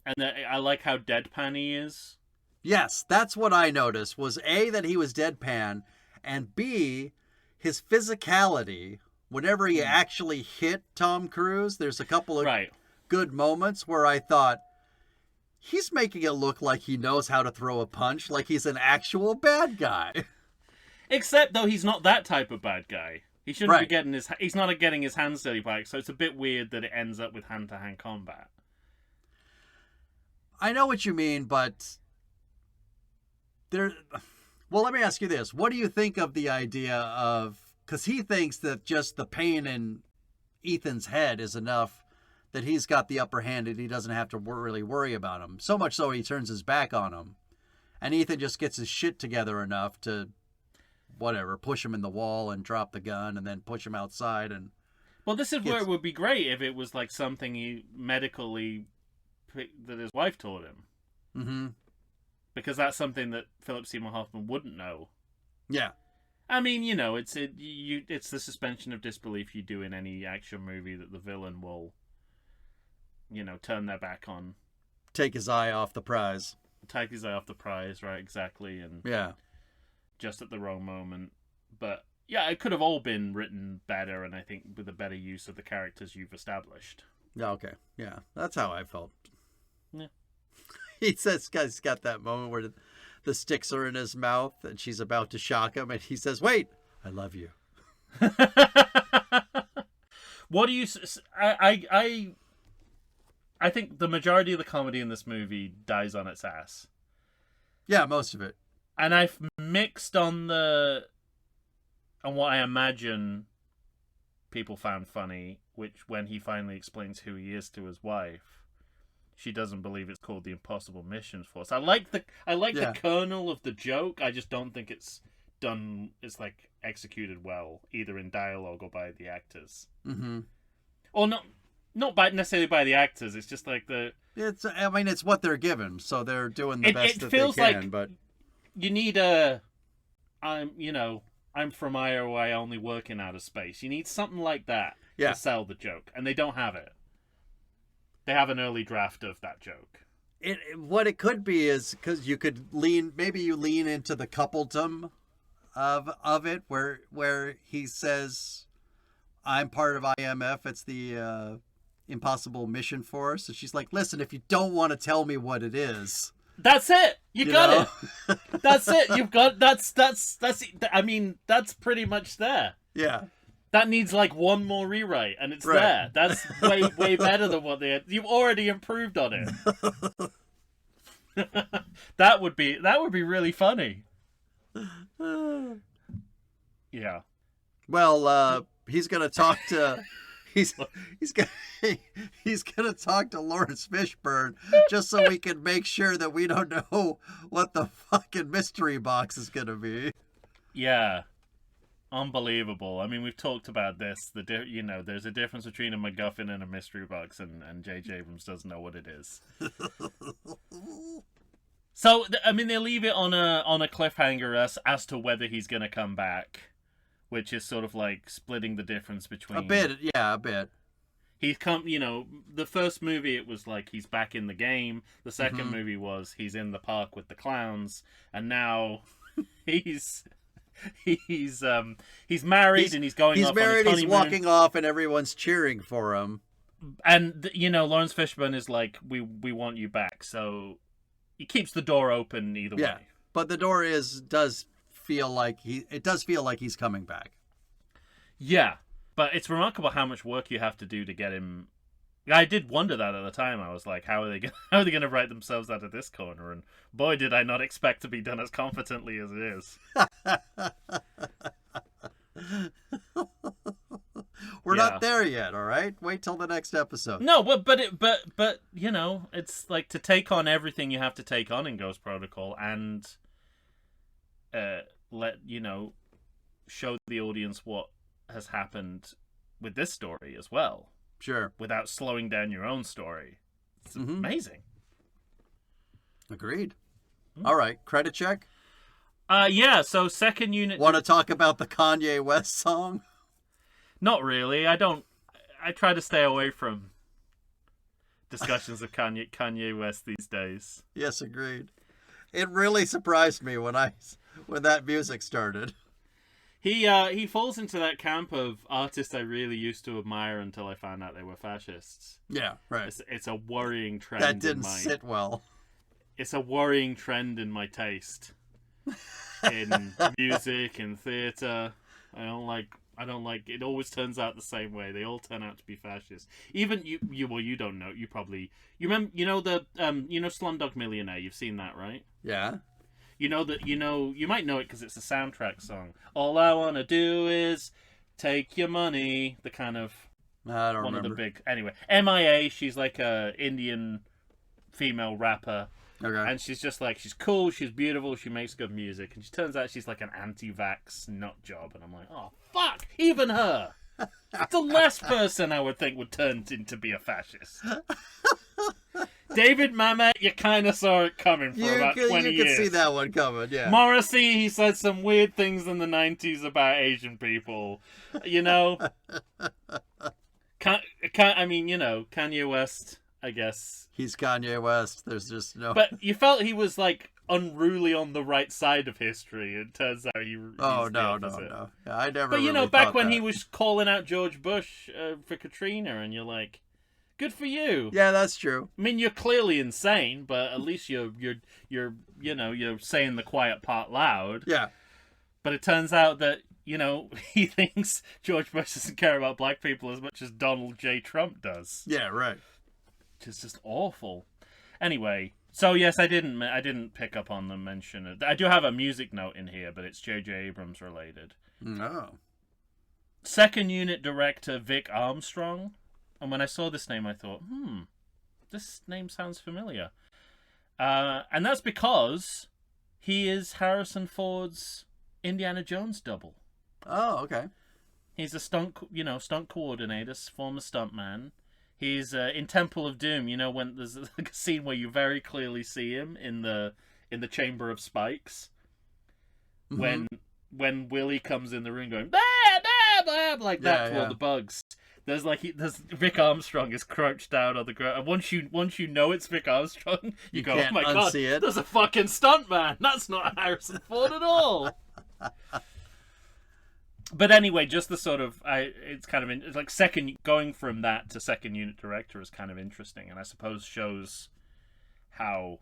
And that I like how deadpan he is. Yes, that's what I noticed, was A, that he was deadpan, and B, his physicality. Whenever he actually hit Tom Cruise, there's a couple of good moments where I thought, He's making it look like he knows how to throw a punch, like he's an actual bad guy. Except, though, he's not that type of bad guy. He shouldn't be Right. getting his... He's not getting his hands dirty by it, so it's a bit weird that it ends up with hand-to-hand combat. I know what you mean, but there. Well, let me ask you this: what do you think of the idea of? Because he thinks that just the pain in Ethan's head is enough that he's got the upper hand and he doesn't have to really worry about him. So much so he turns his back on him, and Ethan just gets his shit together enough to, whatever, push him in the wall and drop the gun, and then push him outside and. Well, this is where it would be great if it was like something he medically that his wife taught him. Mm-hmm. Because that's something that Philip Seymour Hoffman wouldn't know. Yeah. I mean, you know, it's the suspension of disbelief you do in any action movie that the villain will, you know, turn their back on. Take his eye off the prize. Take his eye off the prize, right, exactly, and Yeah. just at the wrong moment. But, yeah, it could have all been written better, and I think with a better use of the characters you've established. Yeah, okay. Yeah, that's how I felt. Yeah. He says he's got that moment where the sticks are in his mouth and she's about to shock him, and he says, "Wait, I love you." What do you... I think the majority of the comedy in this movie dies on its ass. Yeah, most of it. And I've mixed on what I imagine people found funny, which when he finally explains who he is to his wife, she doesn't believe it's called the Impossible Mission Force. I like the kernel of the joke. I just don't think it's like executed well, either in dialogue or by the actors. Mm-hmm. Or not necessarily by the actors. It's just like it's what they're given, so they're doing the best that feels they can. like but you need I'm from Iowa, I only work in outer space. You need something like that to sell the joke, and they don't have it. They have an early draft of that joke. What it could be is because you could lean into the coupledom of it, where he says, "I'm part of IMF. It's the Impossible Mission Force," and she's like, "Listen, if you don't want to tell me what it is." That's it. You got it. That's it. You've got that's. I mean, that's pretty much there. Yeah. That needs like one more rewrite, and it's right. there. That's way better than what they had. You've already improved on it. That would be really funny. Yeah. Well, he's gonna talk to. He's gonna talk to Lawrence Fishburne just so we can make sure that we don't know what the fucking mystery box is gonna be. Yeah, unbelievable. I mean, we've talked about this. There's a difference between a MacGuffin and a mystery box, and JJ Abrams doesn't know what it is. So, I mean, they leave it on a cliffhanger as to whether he's gonna come back. Which is sort of like splitting the difference between... A bit. He's come, the first movie it was like he's back in the game. The second movie was he's in the park with the clowns. And now he's married and he's going off on his honeymoon. He's walking off and everyone's cheering for him. And, Lawrence Fishburne is like, we want you back. So he keeps the door open either way. But the door does feel like he's coming back. Yeah, but it's remarkable how much work you have to do to get him. I did wonder that at the time. I was like, how are they going to write themselves out of this corner? And boy, did I not expect to be done as competently as it is. We're not there yet, all right? Wait till the next episode. No, but it's like to take on everything you have to take on in Ghost Protocol and show the audience what has happened with this story as well. Sure. Without slowing down your own story. It's amazing. Agreed. All right, credit check? Yeah, so second unit... Want to talk about the Kanye West song? Not really. I try to stay away from discussions of Kanye West these days. Yes, agreed. It really surprised me when that music started. He falls into that camp of artists I really used to admire until I found out they were fascists. Yeah, right. It's a worrying trend. That didn't sit well. It's a worrying trend in my taste in music and theater. I don't like. It always turns out the same way. They all turn out to be fascists. Even you. Well, you don't know. You remember. You know Slumdog Millionaire. You've seen that, right? Yeah. You might know it because it's a soundtrack song. All I want to do is take your money. The kind of I don't one remember. of the big. Anyway, MIA. She's like a Indian female rapper, Okay. and she's just like she's cool. She's beautiful. She makes good music, and she turns out she's like an anti-vax nut job. And I'm like, oh fuck, even her. The last person I would think would turn into be a fascist. David Mamet, you kind of saw it coming for about 20 years. You could see that one coming, yeah. Morrissey, he said some weird things in the 90s about Asian people. You know? Kanye West, I guess. He's Kanye West. There's just no... But you felt he was, like, unruly on the right side of history. It turns out he's no. the Yeah, I never But, really back thought when that. he was calling out George Bush for Katrina, and you're like... Good for you. Yeah, that's true. I mean, you're clearly insane, but at least you're saying the quiet part loud. Yeah. But it turns out that, he thinks George Bush doesn't care about black people as much as Donald J. Trump does. Yeah, right. Which is just awful. Anyway, so yes, I didn't pick up on the mention. I do have a music note in here, but it's JJ Abrams related. No. Second unit director Vic Armstrong. And when I saw this name, I thought, this name sounds familiar. And that's because he is Harrison Ford's Indiana Jones double. Oh, okay. He's a stunt coordinator, former stuntman. He's in Temple of Doom. When there's a scene where you very clearly see him in the Chamber of Spikes, Mm-hmm. when Willie comes in the room going blah blah blah like that to all the bugs. There's Vic Armstrong is crouched down on the ground, and once you know it's Vic Armstrong, you go, can't oh my god, unsee it. there's a fucking stuntman. That's not Harrison Ford at all. But anyway, just the sort of it's kind of it's like going from that to second unit director is kind of interesting, and I suppose shows how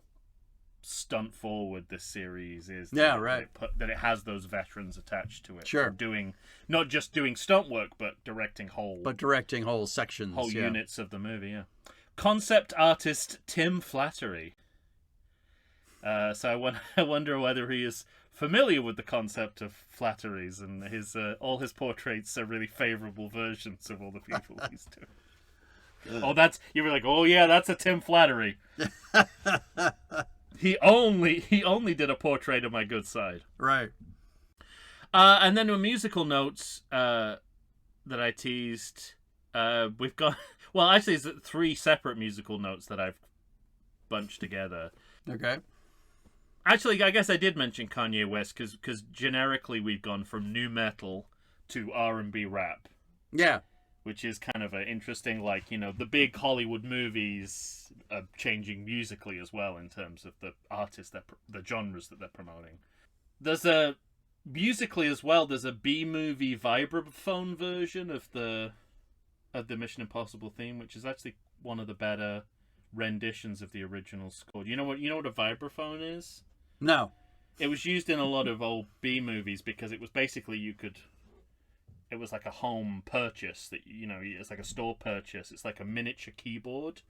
stunt forward this series is. Yeah, right. That it has those veterans attached to it. Sure. Not just doing stunt work, but directing whole sections. whole units of the movie. Yeah. Concept artist Tim Flattery. So I wonder whether he is familiar with the concept of flatteries, and all his portraits are really favourable versions of all the people he's doing. You were like, oh yeah, that's a Tim Flattery. He only did a portrait of my good side. Right. And then the musical notes that I teased. We've got actually it's 3 separate musical notes that I've bunched together. Okay. Actually, I guess I did mention Kanye West because generically we've gone from nu metal to R&B rap. Yeah. Which is kind of an interesting, the big Hollywood movies are changing musically as well in terms of the artists, the genres that they're promoting. Musically as well, there's a B-movie vibraphone version of the Mission Impossible theme, which is actually one of the better renditions of the original score. You know what a vibraphone is? No. It was used in a lot of old B movies because it was basically it was like a home purchase that it's like a store purchase. It's like a miniature keyboard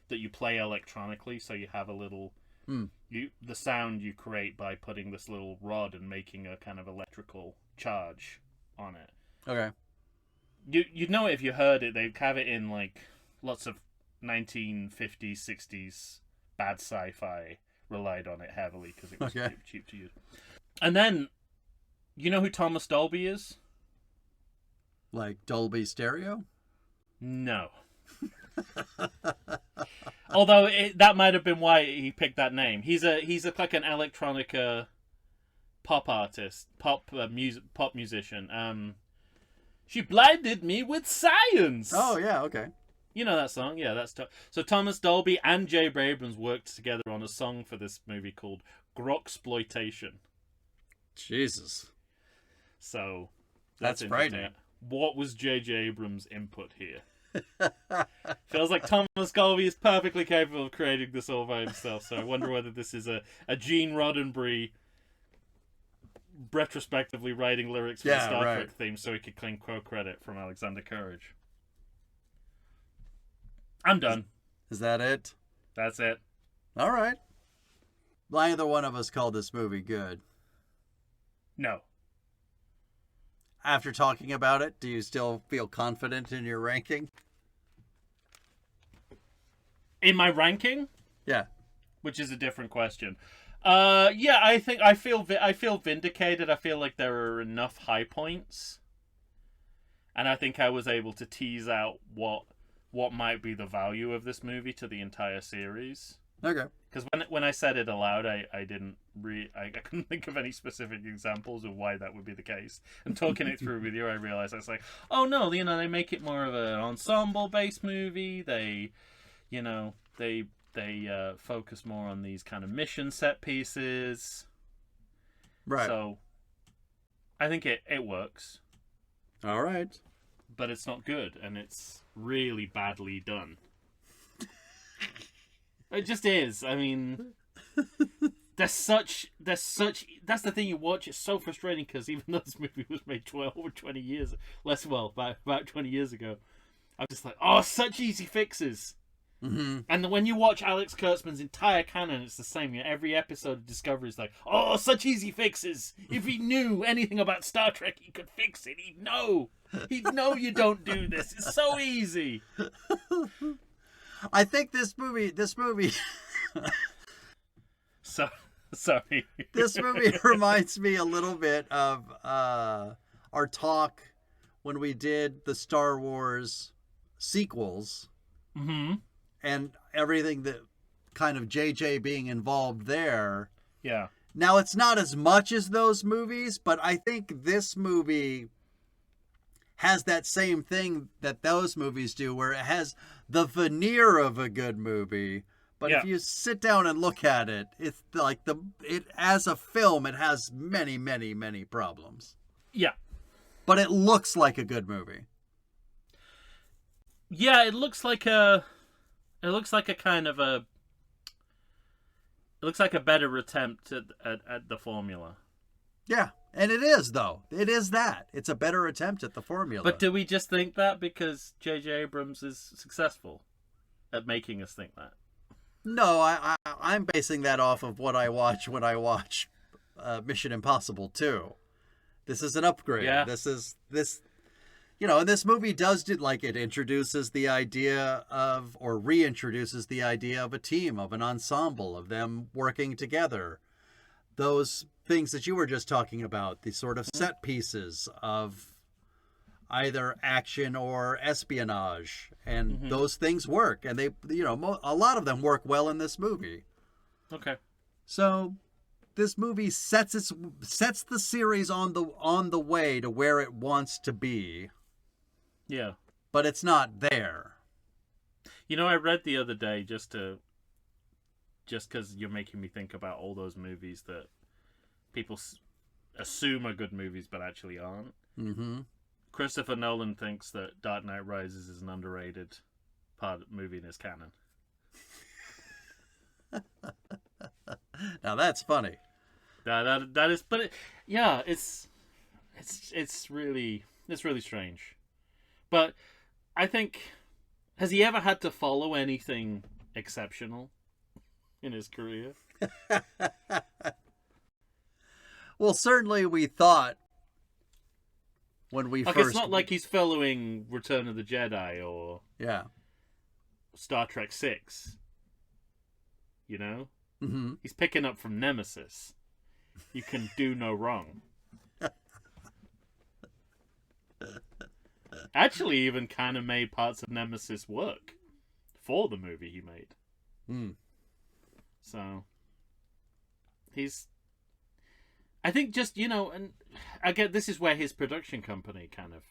that you play electronically, so you have a little the sound you create by putting this little rod and making a kind of electrical charge on it. Okay. You'd know it if you heard it. They have it in lots of 1950s, 60s bad sci-fi relied on it heavily because it was cheap to use. And then, you know who Thomas Dolby is? Like Dolby Stereo? No. Although that might have been why he picked that name. He's like an electronica pop artist, pop musician. She blinded me with science. Oh yeah, okay. You know that song? Yeah, so Thomas Dolby and JJ Abrams worked together on a song for this movie called Groksploitation. Jesus. So That's interesting. frightening. What was JJ Abrams' input here? Feels like Thomas Golby is perfectly capable of creating this all by himself, so I wonder whether this is a Gene Roddenberry retrospectively writing lyrics for the Star Trek theme so he could claim co-credit from Alexander Courage. I'm done. Is that it? That's it. All right. Neither one of us called this movie good. No. After talking about it, do you still feel confident in your ranking? In my ranking? Yeah. Which is a different question. Yeah, I think I feel vindicated. I feel like there are enough high points, and I think I was able to tease out what might be the value of this movie to the entire series. Okay. Because when I said it aloud, I couldn't think of any specific examples of why that would be the case. And talking it through with you, I realized I was like, oh no, they make it more of an ensemble-based movie. They focus more on these kind of mission set pieces. Right. So I think it works. All right. But it's not good, and it's really badly done. It just is. I mean, that's the thing. You watch, it's so frustrating because even though this movie was made over 20 years, about 20 years ago, I'm just like, oh, such easy fixes. Mm-hmm. And when you watch Alex Kurtzman's entire canon, it's the same. Every episode of Discovery is like, oh, such easy fixes. If he knew anything about Star Trek, he could fix it. He'd know. He'd know you don't do this. It's so easy. I think this movie Sorry. This movie reminds me a little bit of our talk when we did the Star Wars sequels. Mm-hmm. And everything that kind of JJ being involved there. Yeah. Now, it's not as much as those movies, but I think this movie has that same thing that those movies do, where it has the veneer of a good movie. But if you sit down and look at it, it's like as a film, it has many, many, many problems. Yeah. But it looks like a good movie. Yeah, it looks like a better attempt at the formula. Yeah, and it is, though. It is that. It's a better attempt at the formula. But do we just think that because JJ Abrams is successful at making us think that? No, I'm basing that off of what I watch when I watch Mission Impossible 2. This is an upgrade. Yeah. And this movie does it introduces the idea of, or reintroduces the idea of a team, of an ensemble, of them working together. Those things that you were just talking about, the sort of set pieces of either action or espionage, and those things work, and they, a lot of them work well in this movie. Okay. So this movie sets the series on the way to where it wants to be. Yeah. But it's not there. I read the other day, just because you're making me think about all those movies that people assume are good movies but actually aren't. Mm-hmm. Christopher Nolan thinks that Dark Knight Rises is an underrated movie in his canon. Now that's funny. That is, but it's really strange. But I think, has he ever had to follow anything exceptional in his career? Well, certainly we thought when we first... It's not like he's following Return of the Jedi or Star Trek 6. Mm-hmm. He's picking up from Nemesis. You can do no wrong. Actually, even kind of made parts of Nemesis work for the movie he made. Mm. So I think just, and I get this is where his production company kind of...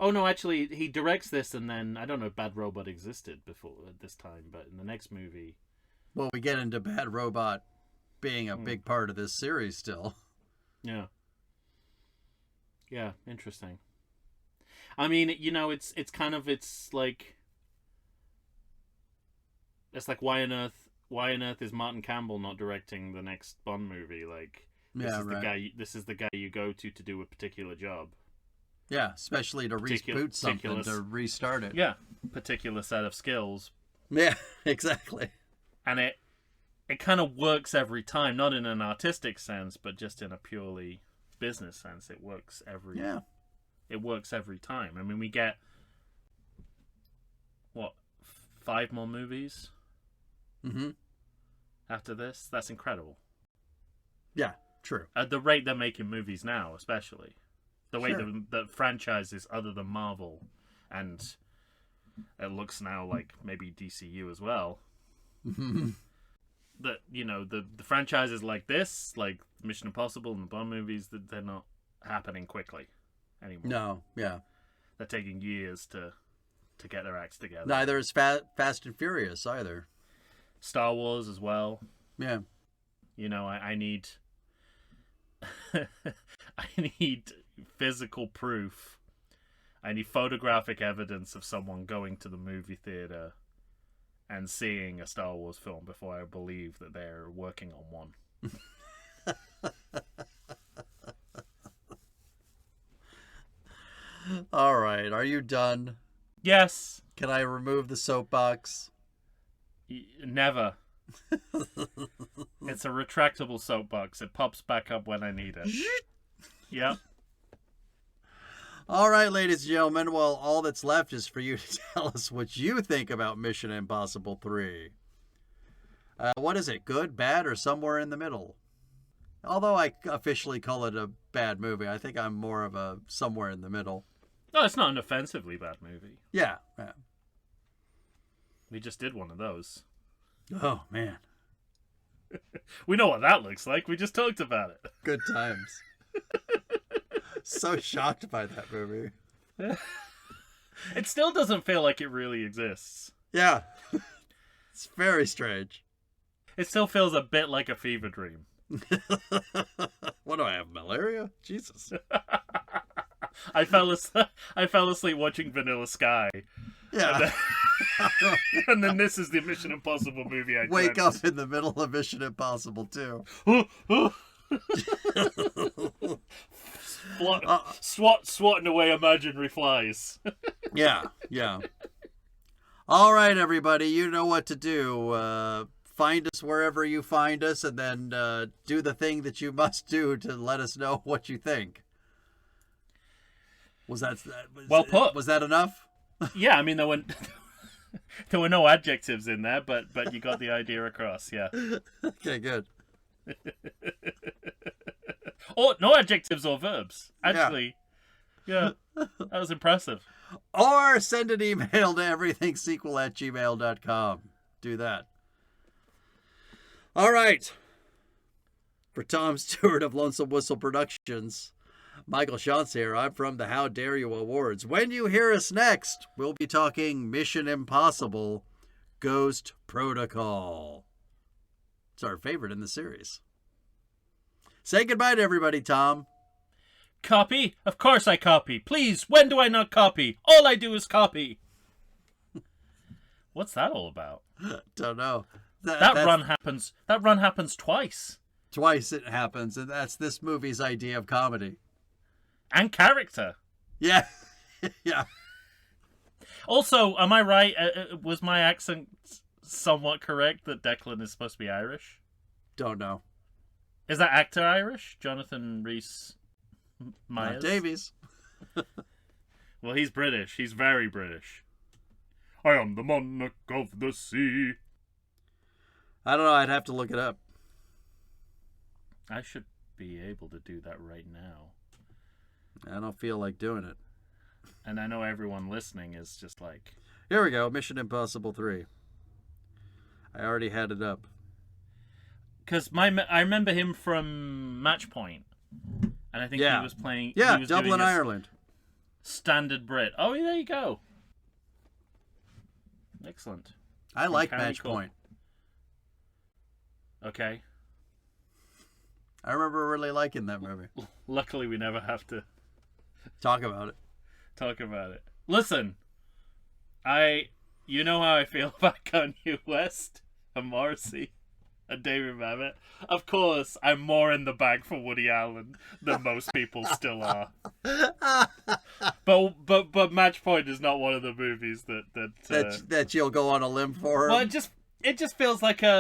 Oh no, actually, he directs this, and then, I don't know if Bad Robot existed before at this time, but in the next movie... Well, we get into Bad Robot being a big part of this series still. Yeah. Yeah, interesting. I mean, it's kind of it's like why on earth is Martin Campbell not directing the next Bond movie? Like, this is the guy you go to do a particular job. Yeah, especially to reboot something, to restart it. Yeah, particular set of skills. Yeah, exactly. And it kind of works every time, not in an artistic sense, but just in a purely business sense. It works every time. I mean, we get what, 5 more movies after this? That's incredible. Yeah, true. At the rate they're making movies now, especially. The way the franchises other than Marvel, and it looks now like maybe DCU as well. That, the franchises like this, like Mission Impossible and the Bond movies, that they're not happening quickly anymore. No, yeah. They're taking years to get their acts together. Neither is Fast and Furious either. Star Wars as well. Yeah. I need I need physical proof. I need photographic evidence of someone going to the movie theater and seeing a Star Wars film before I believe that they're working on one. All right, are you done? Yes. Can I remove the soapbox? Never. It's a retractable soapbox. It pops back up when I need it. Yep. All right, ladies and gentlemen. Well, all that's left is for you to tell us what you think about Mission Impossible 3. What is it? Good, bad, or somewhere in the middle? Although I officially call it a bad movie, I think I'm more of a somewhere in the middle. No, it's not an offensively bad movie. Yeah. We just did one of those. Oh, man. We know what that looks like. We just talked about it. Good times. So shocked by that movie. It still doesn't feel like it really exists. Yeah. It's very strange. It still feels a bit like a fever dream. What do I have, malaria? Jesus. I fell asleep watching Vanilla Sky. Yeah. And then this is the Mission Impossible movie I wake dreamt. up in the middle of Mission Impossible 2. Swatting away imaginary flies. Yeah. All right, everybody, you know what to do. Find us wherever you find us, and then do the thing that you must do to let us know what you think. Was that well put? Was that enough? Yeah, I mean there were no adjectives in there, but you got the idea across. Yeah. Okay, good. Or no adjectives or verbs. Actually, yeah, that was impressive. Or send an email to everythingsequel@gmail.com. Do that. All right. For Tom Stewart of Lonesome Whistle Productions, Michael Shantz here. I'm from the How Dare You Awards. When you hear us next, we'll be talking Mission Impossible Ghost Protocol. It's our favorite in the series. Say goodbye to everybody, Tom. Copy? Of course I copy. Please, when do I not copy? All I do is copy. What's that all about? Don't know. That run happens twice. Twice it happens, and that's this movie's idea of comedy. And character. Yeah. Yeah. Also, am I right? Was my accent somewhat correct that Declan is supposed to be Irish? Don't know. Is that actor Irish? Jonathan Rhys Myers? Not Davies. Well, he's British. He's very British. I am the monarch of the sea. I don't know. I'd have to look it up. I should be able to do that right now. I don't feel like doing it. And I know everyone listening is just like... Here we go. Mission Impossible 3. I already had it up. Because I remember him from Match Point. And I think he was playing... Yeah, he was Dublin, Ireland. Standard Brit. Oh, there you go. Excellent. I like Match Point. Okay. I remember really liking that movie. Luckily, we never have to Talk about it. Talk about it. Listen, you know how I feel about Kanye West and Morrissey and David Mamet. Of course, I'm more in the bag for Woody Allen than most people still are. But Match Point is not one of the movies that That you'll go on a limb for. Well, it just feels like a